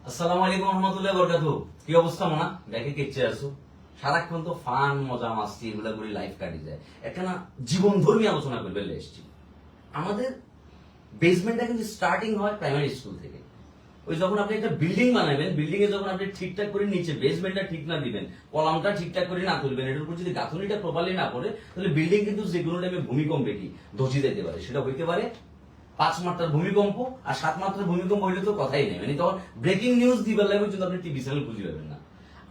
আসসালামু আলাইকুম রহমতুল্লাহ বরকাতুহু। কি অবস্থা মোনা? দেখে কেচে আসো, সারাক্ষণ তো ফান মজা মাস্তি এগুলা করে লাইফ কাটি যায়। একটা না জীবন ধর্মী আলোচনা করবে এসছি। আমাদের বেসমেন্টটা কিন্তু স্টার্টিং হয় প্রাইমারি স্কুল থেকে। ওই যখন আপনি একটা বিল্ডিং বানাবেন, বিল্ডিং এ যখন আপনি ঠিকঠাক করে নিচে বেসমেন্টটা ঠিক না দিবেন, কলামটা ঠিকঠাক করে না তুলবেন, এটার উপর যদি গাঁথনিটা প্রপারলি না করে, তাহলে বিল্ডিং কিন্তু যে কোনো টাইমে ভূমিকম্পে কি ধসে যেতে পারে। সেটা হইতে পারে 5 মাত্রার ভূমিকম্প, আর 7 মাত্রার ভূমিকম্প হইলে তো কথাই নেই, মানে তখন ব্রেকিং নিউজ দিবার লাগে কিন্তু আপনি টিভি চ্যানেল খুঁজে পাবেন না।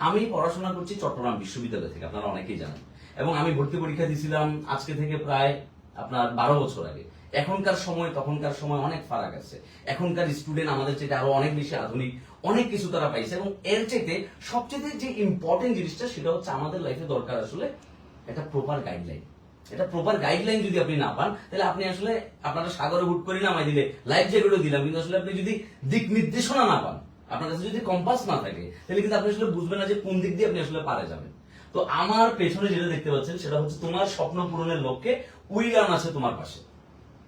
আমি পড়াশোনা করছি চট্টগ্রাম বিশ্ববিদ্যালয় থেকে, আপনারা অনেকেই জানেন, এবং আমি ভর্তি পরীক্ষা দিয়েছিলাম আজকে থেকে প্রায় আপনার 12 বছর আগে। এখনকার সময় তখনকার সময় অনেক ফারাক আছে। এখনকার স্টুডেন্ট আমাদের চাইতে আরো অনেক বেশি আধুনিক, অনেক কিছু তারা পাইছে, এবং এর চাইতে সবচেয়ে যে ইম্পর্টেন্ট জিনিসটা সেটা হচ্ছে আমাদের লাইফে দরকার আসলে একটা প্রপার গাইডলাইন। এটা প্রপার গাইডলাইন যদি আপনি না পান, তাহলে আপনি আসলে আপনারা সাগরে হুট করে নামাই দিলে লাইফ জ্যাকেটও দিলাম, কিন্তু আসলে আপনি যদি দিক নির্দেশনা না পান, আপনার কাছে যদি কম্পাস না থাকে, তাহলে কিন্তু আপনি আসলে বুঝবেন না যে কোন দিক দিয়ে আপনি আসলে পারে যাবেন। তো আমার পেছনে যেটা দেখতে পাচ্ছেন সেটা হচ্ছে তোমার স্বপ্ন পূরণের লক্ষ্যে উইলান আছে তোমার পাশে।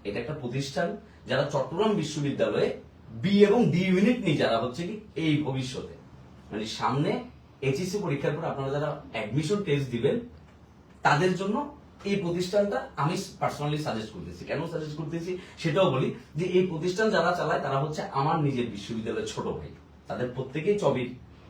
এটা একটা প্রতিষ্ঠান যারা চট্টগ্রাম বিশ্ববিদ্যালয়ে বি এবং ডি ইউনিট নিয়ে যারা হচ্ছে কি এই ভবিষ্যতে, মানে সামনে এইচএসসি পরীক্ষার পর আপনারা যারা অ্যাডমিশন টেস্ট দিবেন, তাদের জন্য এই প্রতিষ্ঠানটা আমি পার্সোনালি সাজেস্ট করতেছি। কেন সাজেস্ট করতেছি সেটাও বলি, যে এই প্রতিষ্ঠান যারা চালায় তারা হচ্ছে আমার নিজের বিশ্ববিদ্যালয়ের ছোট ভাই। তাদের প্রত্যেকেই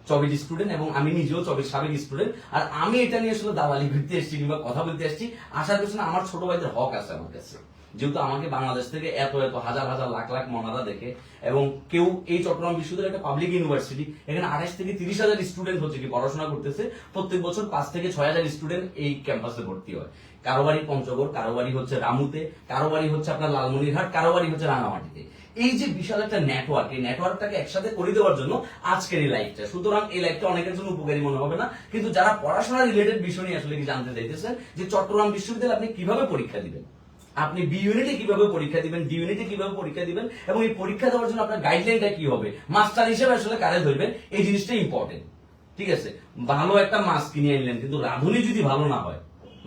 চবির স্টুডেন্ট, এবং আমি নিজেও চবির সাবেক স্টুডেন্ট। আর আমি এটা নিয়ে আসলে দালালি করতে এসেছি কিংবা কথা বলতে এসেছি, আসার পেছনে আমার ছোট ভাইদের হক আছে আমার কাছে। যেহেতু আমাকে বাংলাদেশ থেকে এত এত হাজার হাজার লাখ লাখ মনারা দেখে, এবং কেউ এই চট্টগ্রাম বিশ্ববিদ্যালয় একটা পাবলিক ইউনিভার্সিটি, এখানে 28 থেকে 30 হাজার স্টুডেন্ট হচ্ছে কি পড়াশোনা করতেছে। প্রত্যেক বছর 5 থেকে 6 হাজার স্টুডেন্ট এই ক্যাম্পাসে ভর্তি হয়। কারো বাড়ি পঞ্চগড়, কারো বাড়ি হচ্ছে রামুতে, কারো বাড়ি হচ্ছে আপনার লালমনিরহাট, কারো বাড়ি হচ্ছে রাঙামাটিতে। এই যে বিশাল একটা নেটওয়ার্ক, এই নেটওয়ার্কটাকে একসাথে করে দেওয়ার জন্য আজকের এই লাইভটা। সুতরাং এই লাইভটা অনেকের জন্য উপকারী মনে হবে না, কিন্তু যারা পড়াশোনা রিলেটেড বিষয় নিয়ে আসলে কি জানতে চাইতেছেন যে চট্টগ্রাম বিশ্ববিদ্যালয়ে আপনি কিভাবে পরীক্ষা দিবেন, আপনি বি ইউনিটে কিভাবে পরীক্ষা দিবেন, ডি ইউনিটে কিভাবে পরীক্ষা দিবেন, এবং এই পরীক্ষা দেওয়ার জন্য আপনার গাইডলাইনটা কি হবে, মাস্টার হিসেবে আসলে কারে ধরবেন, এই জিনিসটা ইম্পর্টেন্ট। ঠিক আছে, ভালো একটা মাছ কিনে আনলেন, কিন্তু রাঁধুনি যদি ভালো না হয়,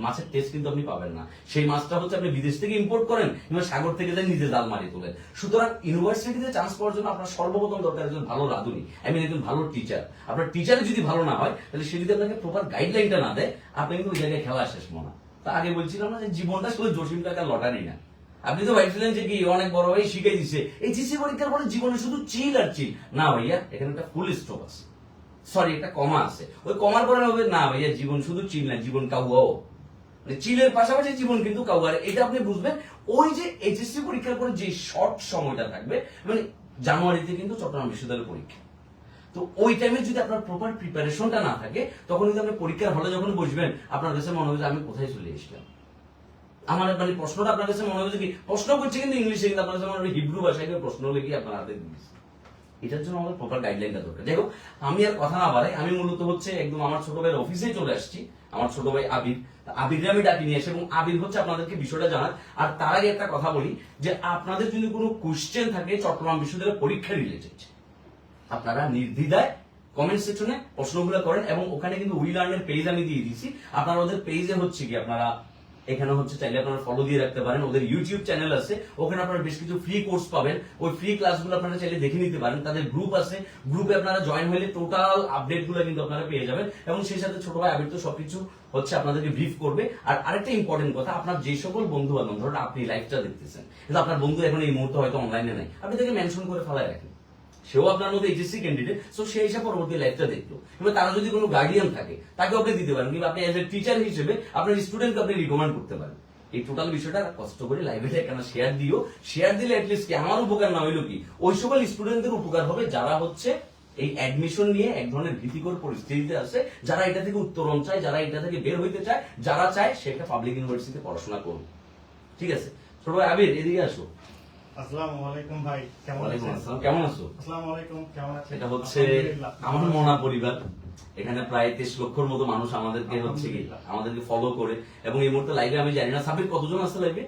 মাছের টেস্ট কিন্তু আপনি পাবেন না। সেই মাছটা হচ্ছে আপনি বিদেশ থেকে ইম্পোর্ট করেন কিংবা সাগর থেকে যান নিজে জাল মারি তোলেন। সুতরাং ইউনিভার্সিটিতে চান্স পাওয়ার জন্য আপনার সর্বপ্রথম দরকার একজন ভালো রাঁধুনি, একজন ভালো টিচার। আপনার টিচারে যদি ভালো না হয়, তাহলে সে যদি আপনাকে প্রপার গাইডলাইনটা না দেয়, আপনি কিন্তু ওই জায়গায় খেলা শেষ মনে। তা আগে বলছিলাম না যে জীবনটা শুধু জসিম টাকার লটারি না। আপনি তো ভাবছিলেন যে কি অনেক বড় ভাই শিখাই দিচ্ছে, এইচএসসি পরীক্ষার পরে জীবনে শুধু চিল আর চিল। না ভাইয়া, এখানে একটা ফুল স্টপ আছে, সরি একটা কমা আছে। ওই কমার পরে হবে না ভাইয়া জীবন শুধু চিল না, জীবন কাউয়াও। চিলের পাশাপাশি জীবন কিন্তু কাউয়ার। এটা আপনি বুঝবেন ওই যে এইচএসসি পরীক্ষার পরে যে শর্ট সময়টা থাকবে, মানে জানুয়ারিতে কিন্তু চট্টগ্রাম বিশ্ববিদ্যালয়ের পরীক্ষা। তো ওই টাইমে যদি আপনার প্রপার প্রিপারেশনটা না থাকে, তখন কিন্তু আপনি পরীক্ষার হলে যখন বসবেন, আপনার কাছে মনে হবে যে আমি কোথায় চলে এসেছিলাম। আমার মানে প্রশ্নটা আপনার কাছে মনে হবে যে কি প্রশ্ন করছে কিন্তু ইংলিশে, কিন্তু আপনার কাছে মনে হবে হিব্রু ভাষায় প্রশ্ন লিখে আপনার হাতে দিয়েছে। এটার জন্য আমাদের প্রপার গাইডলাইনটা দরকার। দেখো, আমি আর কথা না বাড়াই, আমি মূলত হচ্ছে একদম আমার ছোট ভাইয়ের অফিসেই চলে আসছি। আমার ছোট ভাই আবির, আবিরকে আমি ডাকি নিয়ে আসি, এবং আবির হচ্ছে আপনাদেরকে বিষয়টা জানার। আর তার আগে একটা কথা বলি, যে আপনাদের যদি কোনো কোশ্চেন থাকে চট্টগ্রাম বিশ্ববিদ্যালয়ের পরীক্ষা রিলেটেড, আপনারা নির্দ্বিধায় কমেন্ট সেকশনে প্রশ্নগুলো করেন, এবং ওখানে কিন্তু উই লার্নের পেজ আমি দিয়ে দিয়েছি। আপনারা ওদের পেজে হচ্ছে কি আপনারা এখানে হচ্ছে চাইলে আপনারা ফলো দিয়ে রাখতে পারেন। ওদের ইউটিউব চ্যানেল আছে, ওখানে আপনারা বেশ কিছু ফ্রি কোর্স পাবেন। ওই ফ্রি ক্লাসগুলো আপনারা চাইলে দেখে নিতে পারেন। তাদের গ্রুপ আছে, গ্রুপে আপনারা জয়েন হলে টোটাল আপডেট গুলো কিন্তু আপনারা পেয়ে যাবেন, এবং সেই সাথে ছোট ভাই আবির তো সবকিছু হচ্ছে আপনাদেরকে ব্রিফ করবে। আর আরেকটা ইম্পর্টেন্ট কথা, আপনার যে সকল বন্ধু বান্ধব, ধরুন আপনি লাইভটা দেখতেছেন, কিন্তু আপনার বন্ধু এখন এই মুহূর্তে হয়তো অনলাইনে নাই, আপনি তাকে মেনশন করে ফেলায় রাখেন। সেও আপনার মধ্যে এইচএসসি ক্যান্ডিডেট, সো সেই হিসাবে পরবর্তী লাইফটা দেখলো। কিংবা তারা যদি কোনো গার্ডিয়ান থাকে, তাকে আপনি দিতে পারেন, কিংবা আপনি এজ এ টিচার হিসেবে আপনার স্টুডেন্টকে আপনি রিকমেন্ড করতে পারেন। এই টোটাল বিষয়টা কষ্ট করে লাইব্রেরি কেন শেয়ার দিও, শেয়ার দিলে অ্যাটলিস্ট কি আমার উপকার না হইলো কি ওই সকল স্টুডেন্টদের উপকার হবে যারা হচ্ছে এই অ্যাডমিশন নিয়ে এক ধরনের ভীতিকর পরিস্থিতিতে আছে, যারা এটা থেকে উত্তরণ চায়, যারা এটা থেকে বের হইতে চায়, যারা চায় সেটা পাবলিক ইউনিভার্সিটিতে পড়াশোনা করুন। ঠিক আছে, ছোট ভাই আবির এদিকে আসো। আসসালামু আলাইকুম ভাই, কেমন ওয়ালাইকুম আছেন? আসসালাম, কেমন আছো? আসসালামু আলাইকুম, কেমন আছেন? এটা হচ্ছে আলহামদুলিল্লাহ। আমার মনা পরিবার। এখানে প্রায় 23 লক্ষর মতো মানুষ আমাদেরকে হচ্ছে কি আমাদেরকে ফলো করে, এবং এই মুহূর্তে লাইভে আমি জানি না সাবির কতজন আছে লাইভে।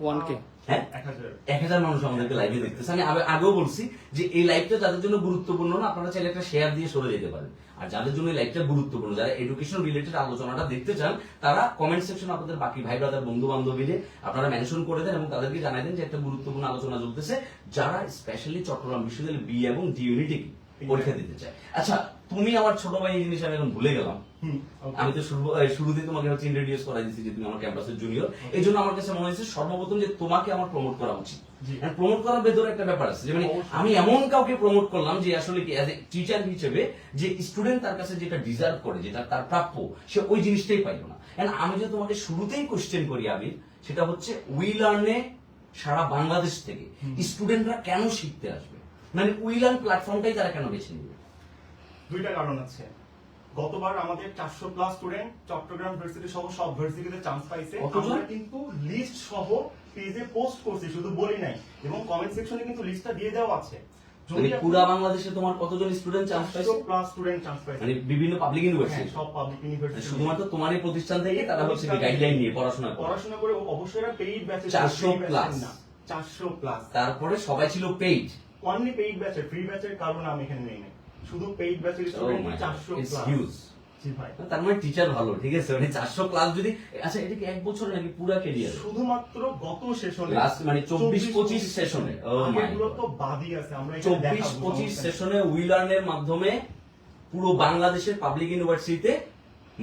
1K হ্যাঁ, 1000 1000 মানুষ আমাদেরকে লাইভে দেখতেছে। আমি আগেও বলছি যে এই লাইভটা যাদের জন্য গুরুত্বপূর্ণ না, আপনারা চাইলে একটা শেয়ার দিয়ে সরে যেতে পারেন। আর যাদের জন্য এই লাইভটা গুরুত্বপূর্ণ, যারা এডুকেশন রিলেটেড আলোচনাটা দেখতে চান, তারা কমেন্ট সেকশনে আপনাদের বাকি ভাই ব্রাদার বন্ধু বান্ধবীদের আপনারা মেনশন করে দেন, এবং তাদেরকে জানাই দেন যে একটা গুরুত্বপূর্ণ আলোচনা চলতেছে। যারা স্পেশালি চট্টগ্রাম বিশ্ববিদ্যালয়ের বি এবং ডি ইউনিটে পরীক্ষা দিতে চায়। আচ্ছা, তুমি আমার ছোট ভাই, এই জিনিস আমি এখন ভুলে গেলাম। okay. আমি তো শুরুতেই তোমাকে হচ্ছে ইন্ট্রোডিউস করা দিয়েছি যে তুমি আমার ক্যাম্পাসের জুনিয়র। এই জন্য আমার কাছে মনে হয়েছে সর্বপ্রথম যে তোমাকে আমার প্রমোট করা উচিত। জি। প্রমোট করার ভেতরে একটা ব্যাপার আছে যে মানে অবশ্যই। আমি এমন কাউকে প্রমোট করলাম যে আসলে কি অ্যাজ এ টিচার হিসেবে যে স্টুডেন্ট তার কাছে যেটা ডিজার্ভ করে, যেটা তার প্রাপ্য, সে ওই জিনিসটাই পাইল না। And আমি যে তোমাকে শুরুতেই কোশ্চেন করি আবির, সেটা হচ্ছে উই লার্নে সারা বাংলাদেশ থেকে স্টুডেন্টরা কেন শিখতে আসবে, মানে উই লার্ন প্ল্যাটফর্মটাই তারা কেন বেছে নেবে? দুইটা কারণ আছে। গতবার আমাদের 400 প্লাস স্টুডেন্ট চট্টগ্রাম ভার্সিটি সহ সব ভার্সিটিতে চান্স পাইছে। কতজন? আমরা কিন্তু লিস্ট সহ পেজে পোস্ট করছি, শুধু বলি নাই, এবং কমেন্ট সেকশনে কিন্তু লিস্টটা দিয়ে দেওয়া আছে। মানে পুরা বাংলাদেশে তোমার কতজন স্টুডেন্ট চান্স পাইছে? 400 প্লাস স্টুডেন্ট চান্স পাইছে, মানে বিভিন্ন পাবলিক হ্যাঁ, ইউনিভার্সিটি, সব পাবলিক ইউনিভার্সিটি, শুধুমাত্র তোমার এই প্রতিষ্ঠান থেকে তারা হচ্ছে গাইডলাইন নিয়ে পড়াশোনা করে। পড়াশোনা করে অবশ্যই এরা পেইড ব্যাচে 400 প্লাস। 400 প্লাস। তারপরে সবাই ছিল পেইড। অনলি পেইড ব্যাচে, ফ্রি ব্যাচের কারণে আমি এখানে নেই নাই, শুধু পেইড ব্যাচের স্টুডেন্ট 400 ইটস প্লাস। হিউজ। জি ভাই, তার মানে টিচার ভালো, ঠিক আছে, মানে 400 প্লাস যদি, আচ্ছা এটা কি এক বছর নাকি পুরা ক্যারিয়ার? শুধুমাত্র গত সেশনে, লাস্ট মানে 24-25 সেশনে, ও মাই আগেরগুলো তো বাদই আছে, আমরা এখানে দেখাবো 24-25 সমস্যা নেই। সেশনে উই লার্নের মাধ্যমে পুরো বাংলাদেশের পাবলিক ইউনিভার্সিটিতে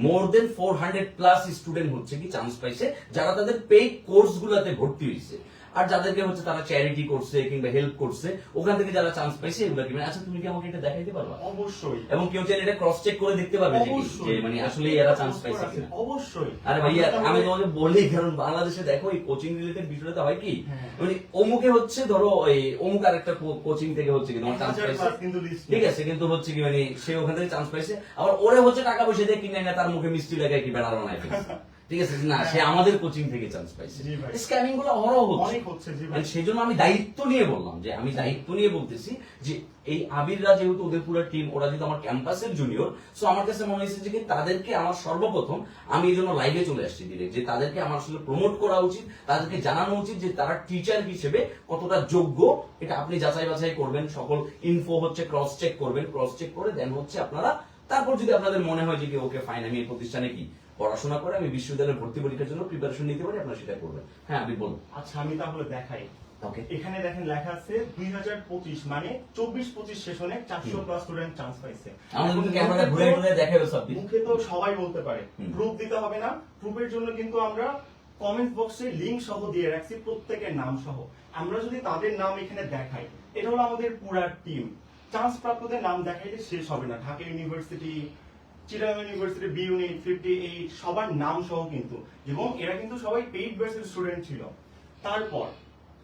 মোর দেন 400 প্লাস স্টুডেন্ট হচ্ছে কি চান্স পাইছে, যারা তাদের পেইড কোর্স গুলাতে ভর্তি হয়েছে। আর যাদেরকে হচ্ছে তারা চ্যারিটি করছে কিংবা হেল্প করছে, ওখান থেকে যারা চান্স পাইছে এগুলো কি, আচ্ছা তুমি কি আমাকে এটা দেখাইতে পারবা? অবশ্যই। এবং কেউ চাইলে এটা ক্রস চেক করে দেখতে পারবে যে কি, অবশ্যই। যে মানে আসলে এরা চান্স পাইছে কিনা। অবশ্যই। আরে ভাইয়া আমি তোমাকে বলি, কারণ বাংলাদেশে দেখো এই কোচিং রিলেটেড বিষয়টা হয় কি, হ্যাঁ। মানে অমুকে হচ্ছে ধরো এই অমুক আর একটা কোচিং থেকে হচ্ছে কি তোমার চান্স 1000 পাইছে, প্লাস কিন্তু লিস্ট ঠিক আছে, কিন্তু হচ্ছে কি মানে সে ওখান থেকে চান্স পাইছে, আবার ওরে হচ্ছে টাকা পয়সা দিয়ে কিনে না তার মুখে মিষ্টি লাগায় কি ব্যানার বানায় ফেলছে। ঠিক আছে, না সে আমাদের কোচিং থেকে চান্স পাইছে। জি ভাই। স্ক্যামিং গুলো অহরহ হচ্ছে। অনেক হচ্ছে, জি ভাই। মানে সেই জন্য আমি দায়িত্ব নিয়ে বললাম, যে আমি দায়িত্ব নিয়ে বলতেছি যে এই আবিররা যেহেতু ওদের পুরো টিম, ওরা যেহেতু আমার ক্যাম্পাসের জুনিয়র, সো আমার কাছে মনে হয়েছে যে কি তাদেরকে আমার সর্বপ্রথম, আমি এই জন্য লাইভে চলে আসছি ডিরেক্ট, যে তাদেরকে আমার আসলে প্রমোট করা উচিত, তাদেরকে জানানো উচিত যে তারা টিচার হিসেবে কতটা যোগ্য। এটা আপনি যাচাই বাছাই করবেন, সকল ইনফো হচ্ছে ক্রস চেক করবেন, ক্রস চেক করে দেন হচ্ছে আপনারা, তারপর যদি আপনাদের মনে হয় যে কি ওকে ফাইন, আমি এই প্রতিষ্ঠানে কি পড়াশোনা করে আমি বিশ্ববিদ্যালয়ের ভর্তি পরীক্ষার জন্য প্রিপারেশন নিতে পারি, আপনারা সেটা করবেন। হ্যাঁ আমি বলুন। আচ্ছা আমি তাহলে দেখাই। ওকে, এখানে দেখেন লেখা আছে 2025 মানে 24-25 সেশনে 400 প্লাস স্টুডেন্ট চান্স পাইছে। আমাদের এখন ক্যামেরা ঘুরে ঘুরে দেখাবে সব কিছু। মুখে তো সবাই বলতে পারে, হুম। প্রুফ দিতে হবে না। প্রুফের জন্য কিন্তু আমরা কমেন্ট বক্সে লিংক সহ দিয়ে রাখছি, প্রত্যেকের নাম সহ। আমরা যদি তাদের নাম এখানে দেখাই, এটা হলো আমাদের পুরা টিম। চান্স প্রাপ্তদের নাম দেখাইলে শেষ হবে না। Dhaka university, Chittagong university, B unit 58 সবার নাম সহ কিন্তু, এবং এরা কিন্তু সবাই পেইড ব্যাচের স্টুডেন্ট ছিল। তারপর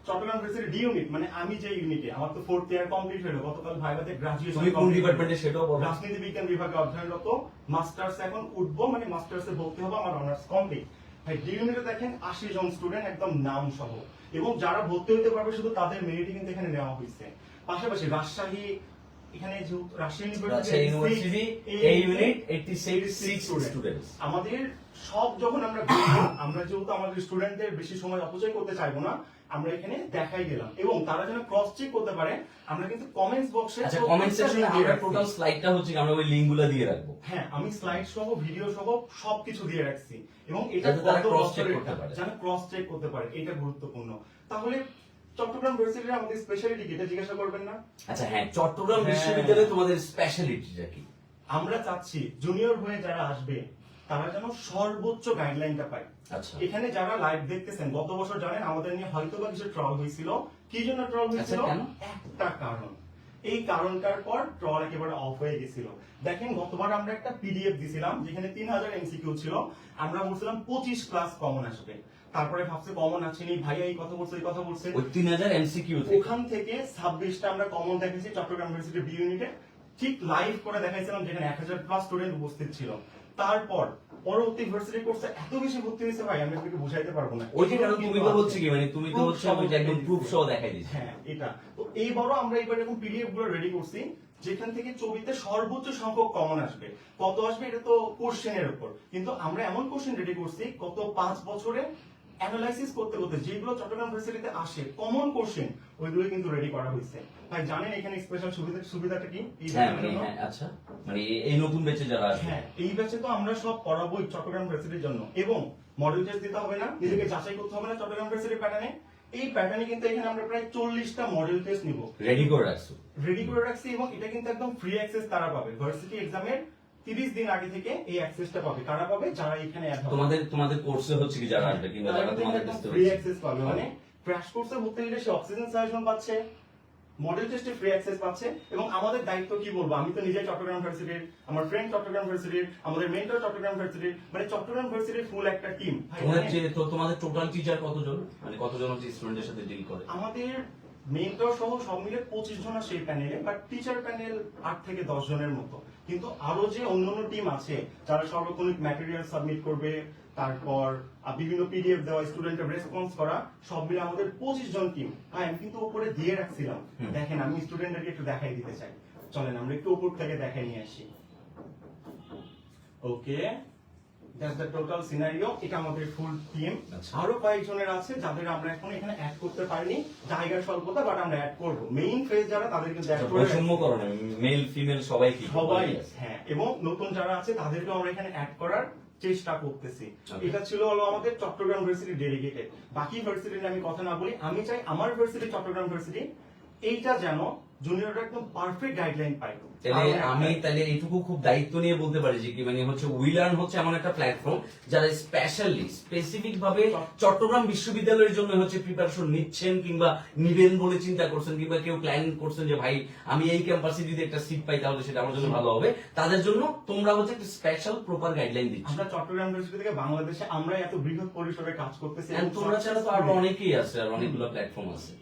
চট্টগ্রাম ইউনিভার্সিটি ডি ইউনিট, মানে আমি যে ইউনিটে, আমার তো 4th ইয়ার কমপ্লিট হলো, গতকাল ভাইভাতে গ্রাজুয়েশন। তুমি কোন ডিপার্টমেন্টে সেটাও বলো। রাজনীতি বিজ্ঞান বিভাগে অধ্যয়নরত, মাস্টার্স এখন উঠবো, মানে মাস্টার্সে ভর্তি হবো, আমার অনার্স কমপ্লিট। ভাই ডি ইউনিটে দেখেন 80 জন স্টুডেন্ট একদম নাম সহ, এবং যারা ভর্তি হতে পারবে শুধু তাদের মেরিটে কিন্তু এখানে নেওয়া হয়েছে। পাশাপাশি রাজশাহী, এখানে রাজশাহী ইউনিভার্সিটি এই ইউনিট 86 স্টুডেন্টস। আমাদের সব যখন আমরা আমরা যেহেতু আমাদের স্টুডেন্টদের বেশি সময় অপচয় করতে চাইবো না, আমরা এখানে দেখাই দিলাম, এবং তারা যেন ক্রস চেক করতে পারে। আমরা কিন্তু কমেন্টস বক্সে, আচ্ছা কমেন্ট সেকশনে আমরা টোটাল স্লাইডটা হচ্ছে আমরা ওই লিংকগুলো দিয়ে রাখবো। হ্যাঁ আমি স্লাইড সহ ভিডিও সহ সবকিছু দিয়ে রাখছি, এবং এটা যাতে তারা কত cross check বছরের করতে পারে। যেন ক্রস চেক করতে পারে, এটা গুরুত্বপূর্ণ। তাহলে চট্টগ্রাম ভার্সিটির আমাদের স্পেশালিটি কি, এটা জিজ্ঞাসা করবেন না? আচ্ছা হ্যাঁ, চট্টগ্রাম হ্যাঁ। বিশ্ববিদ্যালয়ে তোমাদের স্পেশালিটিটা কি? আমরা চাচ্ছি জুনিয়র হয়ে যারা আসবে তারা যেন সর্বোচ্চ গাইডলাইনটা পায়। আচ্ছা এখানে যারা লাইভ দেখতেছেন, গত বছর জানেন আমাদের নিয়ে হয়তো বা কিছু ট্রল হয়েছিল। কি জন্য ট্রল হয়েছিল? আচ্ছা, কেন? একটা কারণ, এই কারণটার পর ট্রল একেবারে অফ হয়ে গেছিল। দেখেন গতবার আমরা একটা পিডিএফ দিছিলাম যেখানে 3000 এমসিকিউ ছিল, আমরা বলছিলাম 25 ক্লাস কমন আসবে। তারপরে ভাবছে কমন আসেনি, ভাইয়া এই কথা বলছে, এই কথা বলছে। ওই 3000 এমসিকিউ থেকে ওখান থেকে 26টা আমরা কমন দেখেছি চট্টগ্রাম ইউনিভার্সিটি বি ইউনিটে, ঠিক লাইভ করে দেখাইছিলাম, যেখানে 1000 প্লাস স্টুডেন্ট উপস্থিত ছিল। তারপর পরবর্তী ভার্সিটি কোর্সে এত বেশি ভর্তি হয়েছে ভাই, আমি আপনাকে বুঝাইতে পারবো না। ওই যে কারণ তুমি তো হচ্ছে কি মানে তুমি তো Proof হচ্ছে সহ ওই যে একদম দেখাই প্রুফ দিচ্ছি। সহ দেখাই দিচ্ছি। হ্যাঁ এটা তো এইবারও আমরা এবার এরকম পিডিএফ গুলো রেডি করছি, যেখান থেকে ছবিতে সর্বোচ্চ সংখ্যক কমন আসবে। কত আসবে এটা তো কোশ্চেনের উপর, কিন্তু আমরা এমন কোশ্চেন রেডি করছি গত 5 বছরে অ্যানালাইসিস করতে করতে যেগুলো চট্টগ্রাম ইউনিভার্সিটিতে আসে কমন কোশ্চেন, ওইগুলো কিন্তু রেডি করা হয়েছে। ভাই জানেন এখানে স্পেশাল সুবিধাটা কি এই হ্যাঁ ব্যাচের মানে জন্য? হ্যাঁ আচ্ছা মানে এই নতুন ব্যাচে যারা আসবে, হ্যাঁ এই ব্যাচে তো আমরা সব পড়াবোই চট্টগ্রাম ইউনিভার্সিটির জন্য, এবং মডেল টেস্ট দিতে হবে না, নিজেকে যাচাই করতে হবে না চট্টগ্রাম ইউনিভার্সিটির প্যাটার্নে। এই প্যাটার্নে কিন্তু এখানে আমরা প্রায় 40টা মডেল টেস্ট নিব, রেডি করে রাখছো। রেডি করে রাখছি, এবং এটা কিন্তু একদম ফ্রি অ্যাক্সেস তারা পাবে। ভার্সিটি এক্সামের 30 দিন আগে থেকে এই অ্যাক্সেসটা পাবে। কারা পাবে? যারা এখানে অ্যাড হবে। তোমাদের কোর্সে হচ্ছে কি যারা আসবে কিংবা যারা তোমাদের টেস্টে ফ্রি অ্যাক্সেস পাবে, মানে ক্র্যাশ কোর্সে ভর্তি হলে সে অক্সিজেন সাজেশন পাচ্ছে, মডেল টেস্টে ফ্রি অ্যাক্সেস পাচ্ছে। এবং আমাদের দায়িত্ব কি বলবো, আমি তো নিজে চট্টগ্রাম ভার্সিটির, আমার ফ্রেন্ড চট্টগ্রাম ভার্সিটির, আমাদের মেন্টর চট্টগ্রাম ভার্সিটির, মানে চট্টগ্রাম ভার্সিটির ফুল একটা টিম। তোমাদের টোটাল টিচার কতজন, মানে কতজন হচ্ছে স্টুডেন্টের সাথে ডিল করে? আমাদের মেন্টর সহ সব মিলে 25 জন আছে এই প্যানেলে, বাট টিচার প্যানেল 8 থেকে 10 জনের মতো। কিন্তু আরো যে অন্যান্য টিম আছে যারা সার্বক্ষণিক ম্যাটেরিয়াল সাবমিট করবে, তারপর বিভিন্ন পিডিএফ দেওয়া, স্টুডেন্টের রেসপন্স করা, সব মিলে আমাদের 25 জন টিম। হ্যাঁ, আমি কিন্তু উপরে দিয়ে রাখছিলাম, দেখেন আমি স্টুডেন্টদেরকে একটু দেখাই দিতে চাই। চলেন আমরা একটু উপর থেকে দেখাই নিয়ে আসি। ওকে, দ্যাটস দ্য টোটাল সিনারিও। এটা আমাদের ফুল টিম। আরো কয়েকজনের আছে যাদের আমরা এখন এখানে অ্যাড করতে পারিনি, জায়গার স্বল্পতা, বাট আমরা অ্যাড করব। মেইন ফেজ যারা তাদের কিন্তু অ্যাড করে বৈষম্য করো না, মেল ফিমেল সবাই কি সবাই, হ্যাঁ। এবং নতুন যারা আছে তাদেরকে আমরা এখানে অ্যাড করার চেষ্টা করতেছি। এটা ছিল হলো আমাদের চট্টগ্রাম ভার্সিটি ডেডিকেটেড। বাকি ভার্সিটি নিয়ে আমি কথা না বলি, আমি চাই আমার ভার্সিটি চট্টগ্রাম ভার্সিটি এইটা যেন জুনিয়ররা একদম পারফেক্ট গাইডলাইন পায়। তাহলে এইটুকু খুব দায়িত্ব নিয়ে বলতে পারি যে কি মানে হচ্ছে উইলার্ন হচ্ছে এমন একটা প্ল্যাটফর্ম যারা স্পেসিফিক ভাবে চট্টগ্রাম বিশ্ববিদ্যালয়ের জন্য হচ্ছে প্রিপারেশন নিচ্ছেন কিংবা নিবেন বলে চিন্তা করছেন, কিংবা কেউ প্ল্যান করছেন যে ভাই আমি এই ক্যাম্পাসে যদি একটা সিট পাই তাহলে সেটা আমার জন্য ভালো হবে, তাদের জন্য তোমরা হচ্ছে একটা স্পেশাল প্রপার গাইডলাইন দিচ্ছ। আমরা চট্টগ্রাম ভার্সিটি থেকে বাংলাদেশে আমরা এত বৃহৎ পরিসরে কাজ করতেছি, তোমরা ছাড়া তো আরো অনেকেই আছে, আর অনেকগুলো প্ল্যাটফর্ম আছে।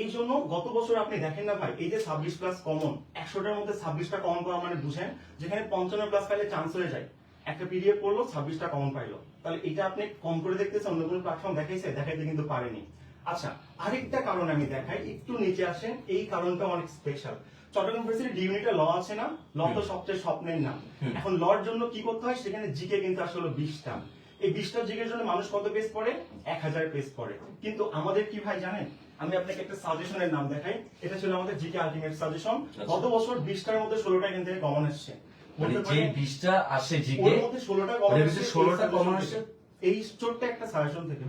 এই জন্য গত বছর আপনি দেখেন না ভাই, এই যে 26 প্লাস কমন, 100টার মধ্যে 26টা কমন পাওয়া মানে বুঝেন যেখানে 55 প্লাস পাইলে চান্স হয়ে যায়। একটা পিডিএফ পড়লো 26টা কমন পাইলো, তাহলে এটা আপনি কম করে দেখতেছেন, অন্য কোনো প্ল্যাটফর্ম দেখাইছে? দেখাইতে কিন্তু পারেনি। আচ্ছা, আরেকটা কারণ আমি দেখাই, একটু নিচে আসেন, এই কারণটা অনেক স্পেশাল। চট্টগ্রাম ভার্সিটি ডি ইউনিটে ল আছে না, ল তো সবচেয়ে স্বপ্নের নাম। এখন লর জন্য কি করতে হয়, সেখানে জিকে কিন্তু আসলে 20টা। এই 20টা জিকের জন্য মানুষ কত পেজ পড়ে? 1000 পেজ পড়ে। কিন্তু আমাদের কি ভাই জানেন, আমি আপনাকে একটা সাজেশনের নাম দেখাই। এটা ছিল আমাদের জিকে আলটিমেট সাজেশন। গত বছর 20টার মধ্যে 16টা এখান থেকে কমন আসছে। মানে যে 20টা আসে জিকে, ওর মধ্যে 16টা কমন আসছে। 16টা কমন আসছে এই ছোট্ট একটা সাজেশন থেকে।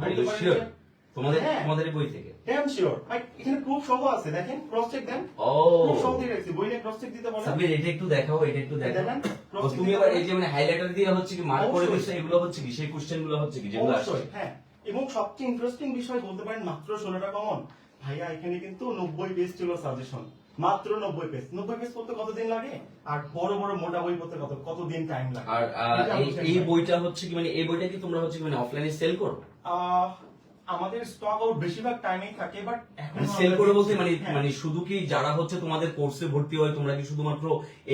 তোমাদের বই থেকে? হ্যাঁ, আমি শিওর ভাই, এখানে প্রুফ সহ আছে, দেখেন, ক্রস চেক দেন। ও, প্রুফ সহ দিয়ে রাখছি, বই নিয়ে ক্রস চেক দিতে বলেন। সাবির এটা একটু দেখাও, এটা একটু দেখাও। তুমি এবার এই যে মানে হাইলাইটার দিয়ে হচ্ছে কি মার্ক করে দিছো, এগুলো হচ্ছে কি সেই কোশ্চেন গুলো হচ্ছে কি যেগুলো আসছে? হ্যাঁ, এবং সবচেয়ে ইন্টারেস্টিং বিষয় বলতে পারেন, মাত্র 16টা কমন। ভাইয়া এখানে কিন্তু 90 পেজ ছিল সাজেশন, মাত্র 90 পেজ। 90 পেজ পড়তে কতদিন লাগে? আর বড় বড় মোটা বই পড়তে কতদিন টাইম লাগে? আর এই বইটা হচ্ছে কি মানে এই বইটা কি তোমরা হচ্ছে কি মানে অফলাইনে সেল করো? আমাদের স্টক আউট বেশিরভাগ টাইমেই থাকে, বাট এখন সেল করে বলতে মানে শুধু কি যারা হচ্ছে তোমাদের কোর্সে ভর্তি হয় তোমরা কি শুধুমাত্র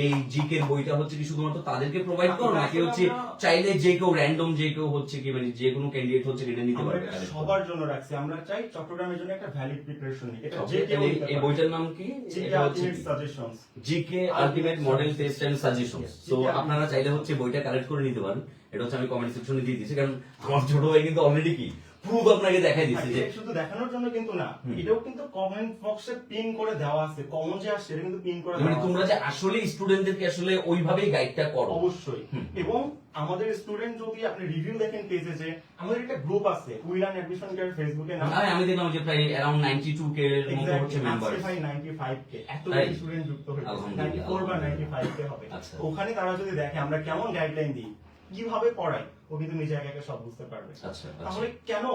এই জিকে বইটা হচ্ছে কি শুধুমাত্র তাদেরকে প্রোভাইড করো, নাকি হচ্ছে চাইলে যে কেউ র্যান্ডম যে কেউ হচ্ছে কি মানে যে কোনো ক্যান্ডিডেট হচ্ছে এটা নিতে পারবে? সবার জন্য রাখছি, আমরা চাই চট্টগ্রামের জন্য একটা ভ্যালিড প্রিপারেশন নিই। এটা যে কেউ, এই বইটার নাম কি? এটা হচ্ছে suggestions, GK ultimate model test and suggestions. তো আপনারা চাইলে হচ্ছে বইটা কালেক্ট করে নিতে পারেন। এটা হচ্ছে আমি কমেন্ট সেকশনে দিয়ে দিয়েছি, কারণ আমার ছোট ভাই কিন্তু অলরেডি কি প্রুফ আপনাকে দেখাই দিচ্ছে যে শুধু দেখানোর জন্য কিন্তু না, এটাও কিন্তু কমেন্ট বক্সে পিন করে দেওয়া আছে। কমন যে আসছে এটা কিন্তু পিন করে দেওয়া মানে আছে। তোমরা যে আসলে স্টুডেন্টদেরকে আসলে ওইভাবেই গাইডটা করো। অবশ্যই। এবং আমাদের স্টুডেন্ট যদি আপনি রিভিউ দেখেন পেজে, যে আমাদের একটা গ্রুপ আছে উইলার্ন অ্যাডমিশন কেয়ার ফেসবুকে নাম, আমি দেখলাম যে প্রায় अराउंड 92k এর মতো হচ্ছে মেম্বার, ভাই 95k এত বেশি স্টুডেন্ট যুক্ত হয়েছে, 94 বা 95k হবে। ওখানে তারা যদি দেখে আমরা কেমন গাইডলাইন দিই, কিভাবে পড়াই, ও কিন্তু নিজে একা একা সব বুঝতে পারবে। তাহলে কেন